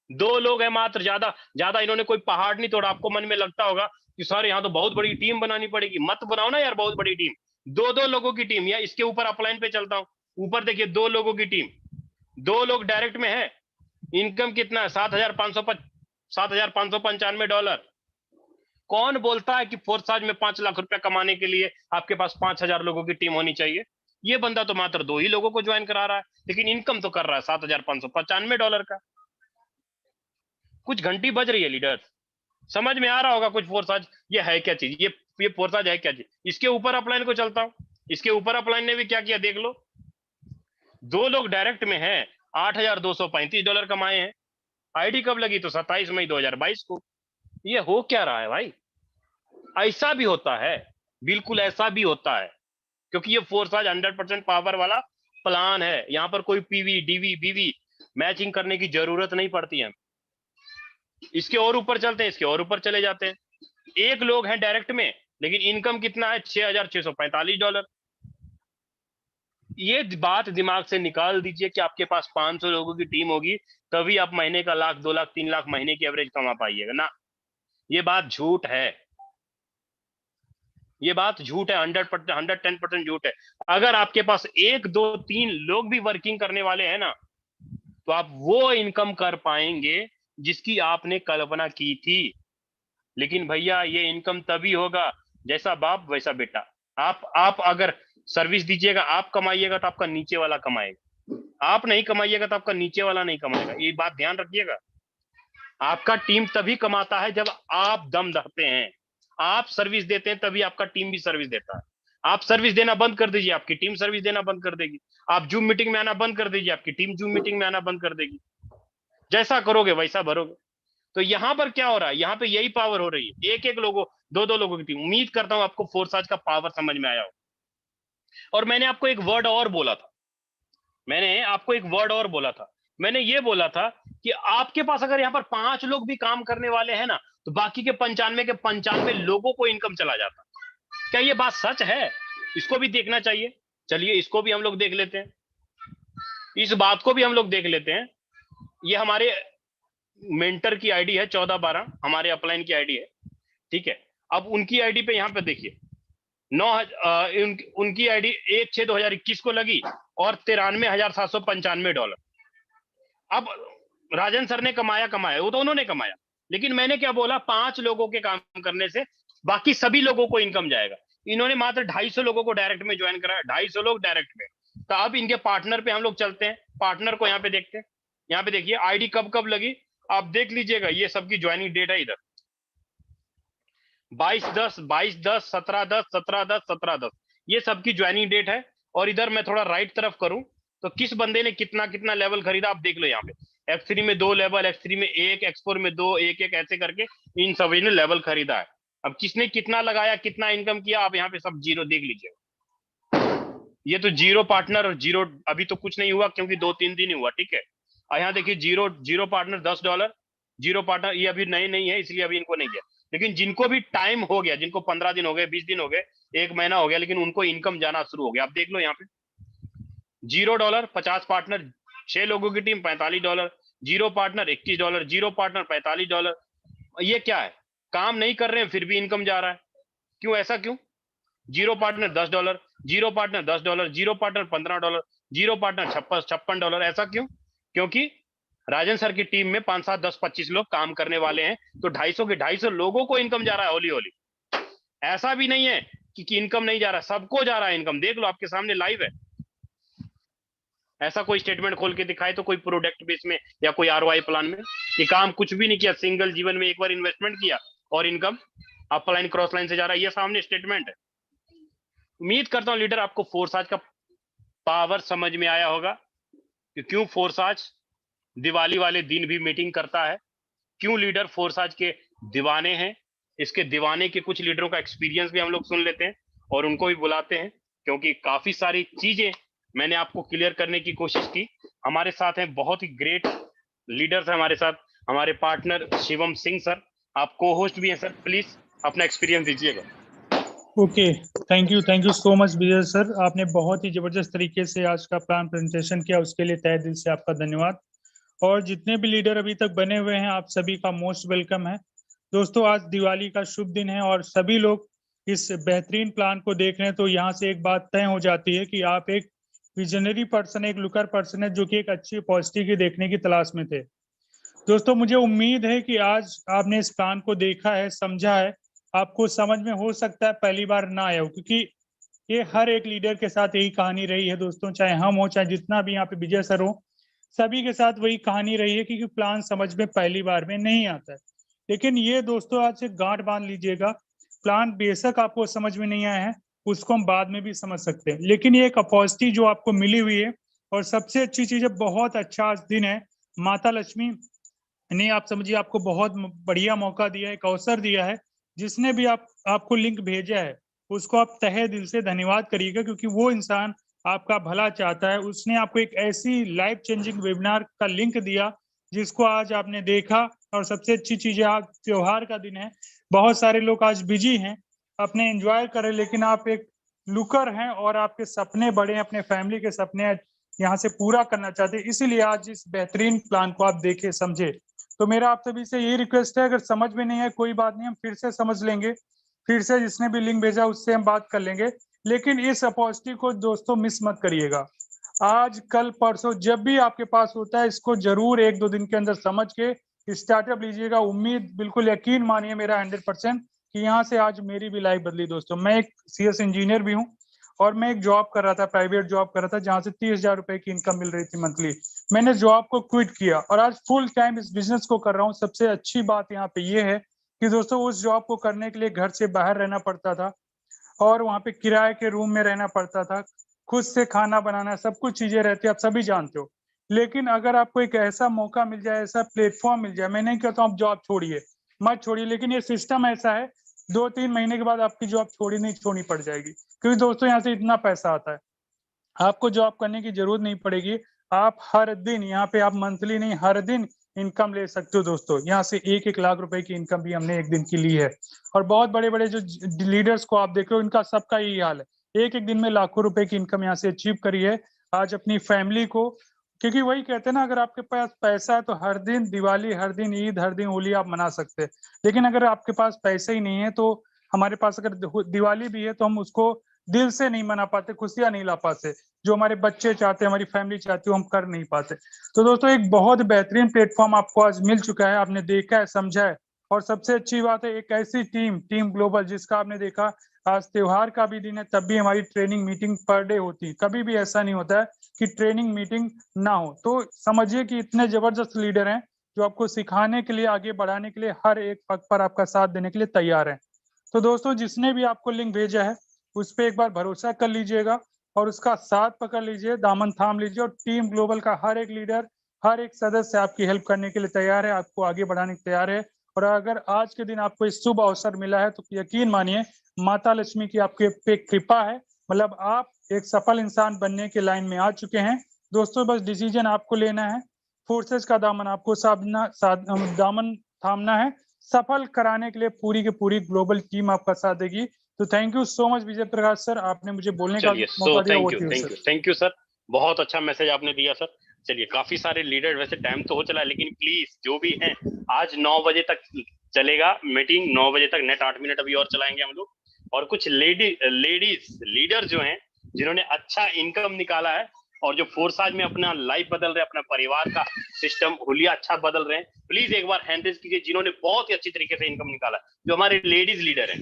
2 लोग हैं मात्र, ज्यादा इन्होंने कोई पहाड़ नहीं तोड़ा। आपको मन में लगता होगा कि सर यहाँ तो बहुत बड़ी टीम बनानी पड़ेगी। मत बनाओ ना यार बहुत बड़ी टीम, 2 लोगों की टीम। या इसके ऊपर अपलाइन पे चलता हूं, ऊपर देखिए 2 लोगों की टीम, 2 लोग डायरेक्ट में है। इनकम कितना है? $7,595। कौन बोलता है कि फोर्साज में 5 लाख रुपया कमाने के लिए आपके पास 5,000 लोगों की टीम होनी चाहिए? ये बंदा तो मात्र 2 ही लोगों को ज्वाइन करा रहा है, लेकिन इनकम तो कर रहा है $7,595 का। कुछ घंटी बज रही है लीडर्स, समझ में आ रहा होगा कुछ फोर्साज ये है क्या चीज, ये फोर्साज है क्या चीज। इसके ऊपर अपलाइन को चलता हूं, इसके ऊपर अपलाइन ने भी क्या किया देख लो। 2 लोग डायरेक्ट में हैं, $8,235 कमाए हैं। आईडी कब लगी? तो 27 मई 2022 को। ये हो क्या रहा है भाई? ऐसा भी होता है, बिल्कुल ऐसा भी होता है, क्योंकि ये फोर्साज 100% पावर वाला प्लान है। यहाँ पर कोई पीवी डीवी बीवी मैचिंग करने की जरूरत नहीं पड़ती है। इसके और ऊपर चलते हैं, इसके और ऊपर चले जाते हैं। 1 लोग हैं डायरेक्ट में, लेकिन इनकम कितना है? $6,645। ये बात दिमाग से निकाल दीजिए कि आपके पास 500 लोगों की टीम होगी तभी आप महीने का 1 लाख 2 लाख 3 लाख महीने की एवरेज कमा पाइएगा ना। ये बात झूठ है, ये बात झूठ है, 100%, 110% झूठ है। अगर आपके पास 1 2 3 लोग भी वर्किंग करने वाले हैं ना, तो आप वो इनकम कर पाएंगे जिसकी आपने कल्पना की थी। लेकिन भैया ये इनकम तभी होगा जैसा बाप वैसा बेटा। आप अगर सर्विस दीजिएगा, आप कमाइएगा तो आपका नीचे वाला कमाएगा, आप नहीं कमाइएगा तो आपका नीचे वाला नहीं कमाएगा। ये बात ध्यान रखिएगा। आपका टीम तभी कमाता है जब आप दम धरते हैं, आप सर्विस देते हैं तभी आपका टीम भी सर्विस देता है। आप सर्विस देना बंद कर दीजिए, आपकी टीम सर्विस देना बंद कर देगी। आप जूम मीटिंग में आना बंद कर दीजिए, आपकी टीम जूम मीटिंग में आना बंद कर देगी। जैसा करोगे वैसा भरोगे। तो यहां पर क्या हो रहा है, यहाँ पे यही पावर हो रही है, एक एक लोगों, दो दो लोगों की टीम। उम्मीद करता हूं आपको फोर्साज का पावर समझ में आया हो। और मैंने आपको एक वर्ड और बोला था, मैंने आपको एक वर्ड और बोला था, मैंने ये बोला था कि आपके पास अगर यहाँ पर 5 लोग भी काम करने वाले हैं ना, तो बाकी के 95 के 95 लोगों को इनकम चला जाता। क्या ये बात सच है? इसको भी देखना चाहिए। चलिए इसको भी हम लोग देख लेते हैं, इस बात को भी हम लोग देख लेते हैं। ये हमारे मेंटर की आईडी है 1412, हमारे अपलाइन की आईडी है, ठीक है। अब उनकी आईडी पे यहाँ पे देखिए 9 उनकी आईडी 1/6/2021 को लगी और $93,795। अब राजन सर ने कमाया, वो तो उन्होंने कमाया, लेकिन मैंने क्या बोला, 5 लोगों के काम करने से बाकी सभी लोगों को इनकम जाएगा। इन्होंने मात्र 250 लोगों को डायरेक्ट में ज्वाइन कराया, 250 लोग डायरेक्ट में। तो अब इनके पार्टनर पे हम लोग चलते हैं, पार्टनर को यहाँ पे देखते हैं। यहाँ पे देखिए आईडी कब कब लगी, आप देख लीजिएगा, ये सबकी ज्वाइनिंग डेट है इधर 22/10, 22/10, 17/10, 17/10, 17/10, ये सबकी ज्वाइनिंग डेट है। और इधर मैं थोड़ा राइट तरफ करूं तो किस बंदे ने कितना कितना लेवल खरीदा आप देख लो। यहाँ पे X3 में 2 लेवल, X3 में 1, X4 में 2, 1 ऐसे करके इन सभी ने लेवल खरीदा है। अब किसने कितना लगाया, कितना इनकम किया, आप यहाँ पे सब जीरो देख लीजिए। ये तो जीरो पार्टनर और जीरो, अभी तो कुछ नहीं हुआ क्योंकि 2-3 दिन हुआ, ठीक है। और यहाँ देखिए जीरो पार्टनर $10, जीरो पार्टनर, ये अभी नए नहीं है इसलिए अभी इनको नहीं किया। लेकिन जिनको भी टाइम हो गया, जिनको 15 दिन हो गए, 20 दिन हो गए, 1 महीना हो गया, लेकिन उनको इनकम जाना शुरू हो गया। आप देख लो यहाँ पे $0, 50 पार्टनर, 6 लोगों की team $45, zero partner $21, zero partner $45। ये क्या है, काम नहीं कर रहे हैं फिर भी इनकम जा रहा है, क्यों, ऐसा क्यों? Zero partner $10, zero partner $10, zero partner $15, zero partner $56, ऐसा क्यों? क्योंकि राजन सर की टीम में 5, 7, 10, 25 लोग काम करने वाले हैं, तो 250 के 250 लोगों को इनकम जा रहा है होली होली। ऐसा भी नहीं है कि इनकम नहीं जा रहा, सबको जा रहा है इनकम, देख लो आपके सामने लाइव है। ऐसा कोई स्टेटमेंट खोल के दिखाए तो, कोई प्रोडक्ट बेस में या कोई ROI प्लान में, ये काम कुछ भी नहीं किया, सिंगल जीवन में एक बार इन्वेस्टमेंट किया और income up line cross line से जा रहा है, ये सामने स्टेटमेंट है। उम्मीद करता हूं लीडर आपको फोर्साज का पावर समझ में आया होगा कि क्यों फोर्साज दिवाली वाले दिन भी मीटिंग करता है, क्यों लीडर फोर्साज के दीवाने हैं। इसके दीवाने के कुछ लीडरों का एक्सपीरियंस भी हम लोग सुन लेते हैं और उनको भी बुलाते हैं, क्योंकि काफी सारी चीजें मैंने आपको क्लियर करने की कोशिश की। हमारे साथ हैं बहुत ही ग्रेट लीडर्स हैं हमारे साथ, हमारे पार्टनर शिवम सिंह सर, आप को होस्ट भी हैं सर, प्लीज अपना एक्सपीरियंस दीजिएगा। Okay, thank you so much Vijay sir, आपने बहुत ही जबरदस्त तरीके से आज का प्लान प्रेजेंटेशन किया, उसके लिए तहे दिल से आपका धन्यवाद। और जितने भी लीडर अभी तक बने हुए हैं, आप सभी का मोस्ट वेलकम है। दोस्तों आज दिवाली का शुभ दिन है और सभी लोग इस बेहतरीन प्लान को देख रहे हैं, तो यहाँ से एक बात तय हो जाती है कि आप एक विजनरी पर्सन, एक लुकर पर्सन है जो कि एक अच्छी पॉजिटिविटी देखने की तलाश में थे। दोस्तों मुझे उम्मीद है कि आज आपने इस प्लान को देखा है, समझा है, आपको समझ में हो सकता है पहली बार ना आया हो, क्योंकि ये हर एक लीडर के साथ यही कहानी रही है दोस्तों, चाहे हम हो चाहे जितना भी यहाँ पे विजय सर हो, सभी के साथ वही कहानी रही है कि प्लान समझ में पहली बार में नहीं आता है। लेकिन ये दोस्तों आज से गांठ बांध लीजिएगा, प्लान बेशक आपको समझ में नहीं आया है, उसको हम बाद में भी समझ सकते हैं, लेकिन ये एक अपॉर्चुनिटी जो आपको मिली हुई है, और सबसे अच्छी चीज है, बहुत अच्छा आज दिन है, माता लक्ष्मी ने आप समझिए आपको बहुत बढ़िया मौका दिया है, एक अवसर दिया है। जिसने भी आपको लिंक भेजा है उसको आप तहे दिल से धन्यवाद करिएगा, क्योंकि वो इंसान आपका भला चाहता है। उसने आपको एक ऐसी लाइफ चेंजिंग वेबिनार का लिंक दिया जिसको आज आपने देखा। और सबसे अच्छी चीज है, आज त्योहार का दिन है, बहुत सारे लोग आज बिजी हैं, अपने एंजॉय करें, लेकिन आप एक लुकर हैं और आपके सपने बड़े हैं, अपने फैमिली के सपने यहाँ से पूरा करना चाहते हैं, इसीलिए आज इस बेहतरीन प्लान को आप देखे समझे। तो मेरा आप सभी से यही रिक्वेस्ट है, अगर समझ में नहीं है कोई बात नहीं, हम फिर से समझ लेंगे, फिर से जिसने भी लिंक भेजा उससे हम बात कर लेंगे, लेकिन इस अपॉर्चुनिटी को दोस्तों मिस मत करिएगा। आज कल परसों जब भी आपके पास होता है, इसको जरूर 1-2 दिन के अंदर समझ के स्टार्टअप लीजिएगा। उम्मीद बिल्कुल यकीन मानिए मेरा 100% कि यहाँ से आज मेरी भी लाइफ बदली दोस्तों। मैं एक CS इंजीनियर भी हूँ और मैं एक जॉब कर रहा था, प्राइवेट जॉब कर रहा था, जहाँ से 30,000 रुपए की इनकम मिल रही थी मंथली। मैंने जॉब को क्विट किया और आज फुल टाइम इस बिजनेस को कर रहा हूँ। सबसे अच्छी बात यहाँ पे ये है कि दोस्तों उस जॉब को करने के लिए घर से बाहर रहना पड़ता था और वहाँ पे किराए के रूम में रहना पड़ता था, खुद से खाना बनाना, सब कुछ चीजें रहती है, आप सभी जानते हो। लेकिन अगर आपको एक ऐसा मौका मिल जाए, ऐसा प्लेटफॉर्म मिल जाए, मैं नहीं कहता हूँ आप जॉब छोड़िए, मत छोड़िए, लेकिन ये सिस्टम ऐसा है 2-3 महीने के बाद आपकी जॉब छोड़नी पड़ जाएगी, क्योंकि दोस्तों यहाँ से इतना पैसा आता है, आपको जॉब करने की जरूरत नहीं पड़ेगी। आप हर दिन यहाँ पे, आप मंथली नहीं हर दिन इनकम ले सकते हो दोस्तों। यहाँ से 1-1 लाख रुपए की इनकम भी हमने एक दिन की ली है। और बहुत बड़े बड़े जो लीडर्स को आप देख रहे हो, इनका सबका यही हाल है, एक एक दिन में लाखों रुपए की इनकम यहाँ से अचीव करी है। आज अपनी फैमिली को, क्योंकि वही कहते हैं ना, अगर आपके पास पैसा है तो हर दिन दिवाली, हर दिन ईद, हर दिन होली आप मना सकते हैं। लेकिन अगर आपके पास पैसे ही नहीं है तो हमारे पास अगर दिवाली भी है तो हम उसको दिल से नहीं मना पाते, खुशियां नहीं ला पाते, जो हमारे बच्चे चाहते हैं, हमारी फैमिली चाहती है, हम कर नहीं पाते। तो दोस्तों एक बहुत बेहतरीन प्लेटफॉर्म आपको आज मिल चुका है, आपने देखा है, समझा है। और सबसे अच्छी बात है, एक ऐसी टीम ग्लोबल, जिसका आपने देखा आज त्योहार का भी दिन है तब भी हमारी ट्रेनिंग मीटिंग पर डे होती है, कभी भी ऐसा नहीं होता है कि ट्रेनिंग मीटिंग ना हो। तो समझिए कि इतने जबरदस्त लीडर हैं जो आपको सिखाने के लिए, आगे बढ़ाने के लिए, हर एक पग पर आपका साथ देने के लिए तैयार हैं। तो दोस्तों जिसने भी आपको लिंक भेजा है उस पर एक बार भरोसा कर लीजिएगा और उसका साथ पकड़ लीजिए, दामन थाम लीजिए, और टीम ग्लोबल का हर एक लीडर, हर एक सदस्य आपकी हेल्प करने के लिए तैयार है, आपको आगे बढ़ाने के तैयार है। और अगर आज के दिन आपको इस शुभ अवसर मिला है तो यकीन मानिए माता लक्ष्मी की आपके पे कृपा है, मतलब आप एक सफल इंसान बनने के लाइन में आ चुके हैं। दोस्तों बस डिसीजन आपको लेना है, फोर्सेस का दामन आपको दामन थामना है, सफल कराने के लिए पूरी की पूरी ग्लोबल टीम आपका साथ देगी। तो thank you so much Vijay Prakash sir, आपने मुझे बोलने का चलिए, मौका दिया। थैंक यू सर, बहुत अच्छा मैसेज आपने दिया सर। चलिए, काफी सारे लीडर, वैसे टाइम तो हो चला है, लेकिन प्लीज जो भी हैं, आज 9 बजे तक चलेगा मीटिंग, 9 बजे तक, नेट 8 मिनट अभी और चलाएंगे हम लोग। और कुछ लेडीज लीडर जो हैं, जिन्होंने अच्छा इनकम निकाला है और जो फोर्स आज में अपना लाइफ बदल रहे हैं, अपना परिवार का सिस्टम हुलिया अच्छा बदल रहे हैं, प्लीज एक बार हैंड रेज कीजिए, जिन्होंने बहुत ही अच्छी तरीके से इनकम निकाला, जो हमारे लेडीज लीडर हैं।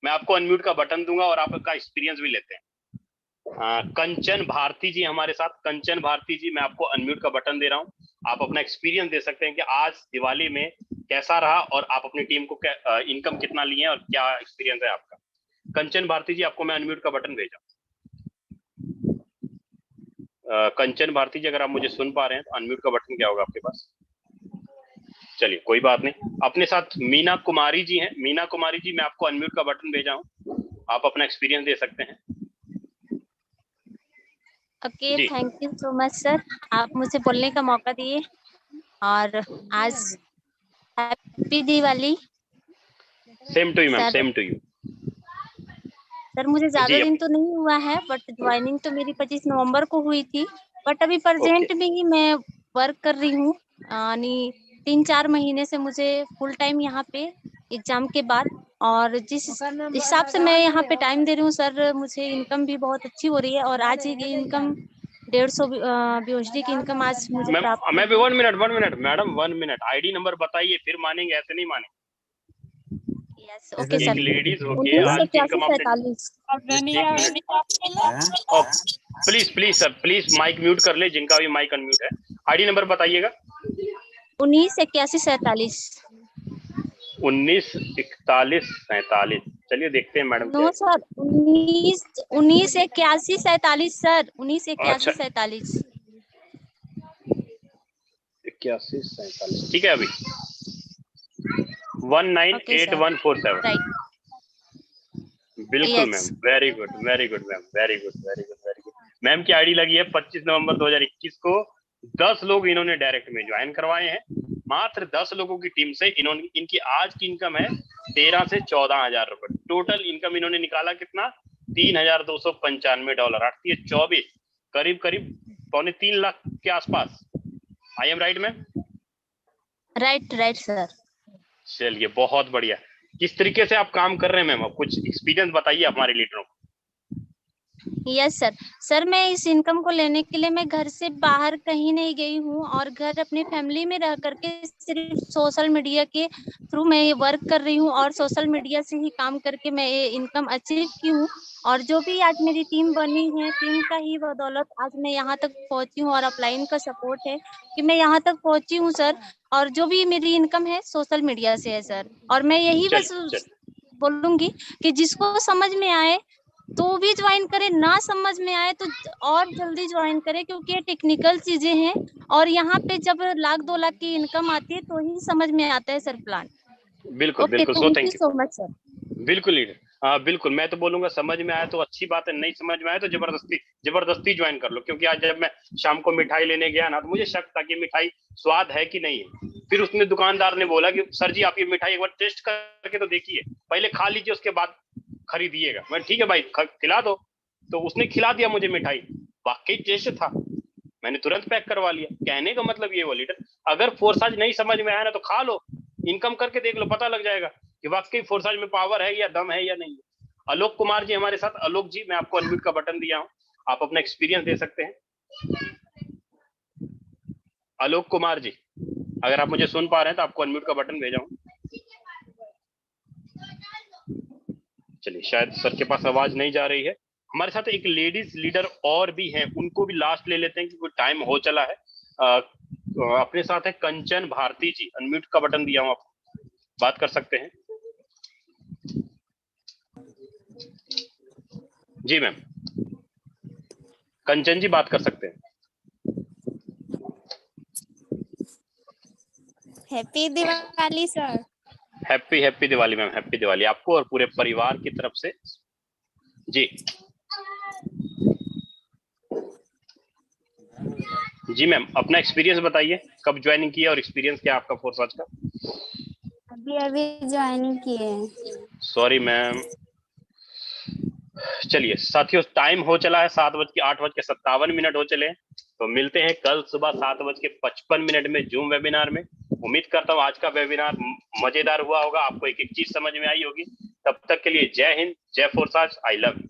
मैं आपको अनम्यूट का बटन दूंगा और आपका एक्सपीरियंस भी लेते हैं। कंचन भारती जी हमारे साथ। कंचन भारती जी, मैं आपको अनम्यूट का बटन दे रहा हूं, आप अपना एक्सपीरियंस दे सकते हैं कि आज दिवाली में कैसा रहा और आप अपनी टीम को इनकम कितना लिए और क्या एक्सपीरियंस है आपका। कंचन भारती जी, आपको मैं अनम्यूट का बटन भेजा। कंचन भारती जी, अगर आप मुझे सुन पा रहे हैं तो अनम्यूट का बटन क्या होगा आपके पास? चलिए, कोई बात नहीं। अपने साथ मीना कुमारी जी हैं। मीना कुमारी जी, मैं आपको अनम्यूट का बटन भेजा हूं, आप अपना एक्सपीरियंस दे सकते हैं। Okay, thank you so much sir, आप मुझे बोलने का मौका दिए। और आज happy Diwali. Same to you ma'am, same to you. Sir मुझे ज्यादा दिन तो नहीं हुआ है, बट ज्वाइनिंग तो मेरी 25 नवंबर को हुई थी, बट अभी प्रेजेंट में ही मैं वर्क कर रही हूँ। यानी 3-4 महीने से मुझे फुल टाइम यहाँ पे एग्जाम के बाद, और जिस हिसाब से मैं यहाँ पे टाइम दे रही हूँ सर, मुझे इनकम भी बहुत अच्छी हो रही है। और आज ही इनकम 150 BUSD की इनकम आज मुझे प्राप्त। मैं भी 1 minute madam, 1 minute, ID number बताइए, फिर मानेंगे, ऐसे नहीं मानेंगे। Yes okay sir. लेडीज होके आज income please sir, please mic mute कर ले, जिनका भी माइक अनम्यूट है। आईडी नंबर बताइएगा। 198147। 194147। चलिए देखते हैं मैडम। No sir, 198147 sir, 198147। 8147, ठीक है। अभी 198147। बिल्कुल ma'am, very good ma'am, very good. Ma'am की आईडी लगी है 25 नवंबर 2021 को। 10 लोग इन्होंने डायरेक्ट में ज्वाइन करवाए हैं, मात्र 10 लोगों की टीम से। इनकी आज की इनकम है 13 से 14 हजार रुपए। टोटल इनकम इन्होंने निकाला कितना? $3,295, 8×3 = 24, करीब 2.25 लाख के आसपास। I am right ma'am? Right sir. चलिए बहुत बढ़िया। किस तरीके से आप काम कर रहे हैं मैम? आप कुछ एक्सपीरियंस बताइए हमारे लीडरों को। यस सर मैं इस इनकम को लेने के लिए मैं घर से बाहर कहीं नहीं गई हूँ और घर अपनी फैमिली में रह करके सिर्फ सोशल मीडिया के थ्रू मैं ये वर्क कर रही हूँ और सोशल मीडिया से ही काम करके मैं ये इनकम अचीव की हूँ। और जो भी आज मेरी टीम बनी है, टीम का ही बदौलत आज मैं यहाँ तक पहुंची हूँ और अपलाइन का सपोर्ट है कि मैं यहाँ तक पहुंची हूँ सर। और जो भी मेरी इनकम है सोशल मीडिया से है सर। और मैं यही बस बोलूंगी कि जिसको समझ में आए तो भी ज्वाइन करे, ना समझ में आए तो और जल्दी ज्वाइन करे, क्योंकि ये टेक्निकल चीजें हैं और यहाँ पे जब 1-2 लाख की इनकम आती है तो ही समझ में आता है सर प्लान। बिल्कुल ओके, बिल्कुल। So thank thank you you. So much sir. बिल्कुल लीडर, हाँ बिल्कुल। मैं तो बोलूंगा समझ में आया तो अच्छी बात है, नहीं समझ में आया तो जबरदस्ती ज्वाइन कर लो। क्योंकि आज जब मैं शाम को मिठाई लेने गया ना तो मुझे शक था कि मिठाई स्वाद है कि नहीं है। फिर उसने दुकानदार ने बोला कि सर जी आप ये मिठाई एक बार टेस्ट करके तो देखिए, पहले खा लीजिए उसके बाद खरीदिएगा। मैं ठीक है भाई खिला दो। तो उसने खिला दिया मुझे मिठाई, वाकई टेस्ट था, मैंने तुरंत पैक करवा लिया। कहने का मतलब ये वो लीडर, अगर फोर्साज नहीं समझ में आया ना तो खा लो, इनकम करके देख लो, पता लग जाएगा कि वाकई फोर्साज में पावर है या दम है या नहीं है। आलोक कुमार जी हमारे साथ। आलोक जी, मैं आपको अनम्यूट का बटन दिया हूं, आप अपना एक्सपीरियंस दे सकते हैं। आलोक कुमार जी, अगर आप मुझे सुन पा रहे हैं तो आपको अनम्यूट का बटन भेजा हूं। चलिए, शायद सर के पास आवाज नहीं जा रही है। हमारे साथ एक लेडीज लीडर और भी हैं, उनको भी लास्ट ले लेते हैं क्योंकि टाइम हो चला है। अपने साथ है कंचन भारती जी, अनम्यूट का बटन दिया हूं, आप बात कर सकते हैं। जी मैम, कंचन जी बात कर सकते हैं। Happy Diwali sir. Happy Diwali ma'am, happy Diwali आपको और पूरे परिवार की तरफ से। जी जी मैम, अपना एक्सपीरियंस बताइए, कब ज्वाइनिंग किया और एक्सपीरियंस क्या आपका फोर्साज का? अभी ज्वाइनिंग किए हैं। Sorry ma'am. चलिए साथियों, टाइम हो चला है 8:57 हो चले हैं। तो मिलते हैं कल सुबह 7:55 में जूम वेबिनार में। उम्मीद करता हूँ आज का वेबिनार मजेदार हुआ होगा, आपको एक एक चीज समझ में आई होगी। तब तक के लिए जय हिंद, जय फोर्साज, आई लव यू।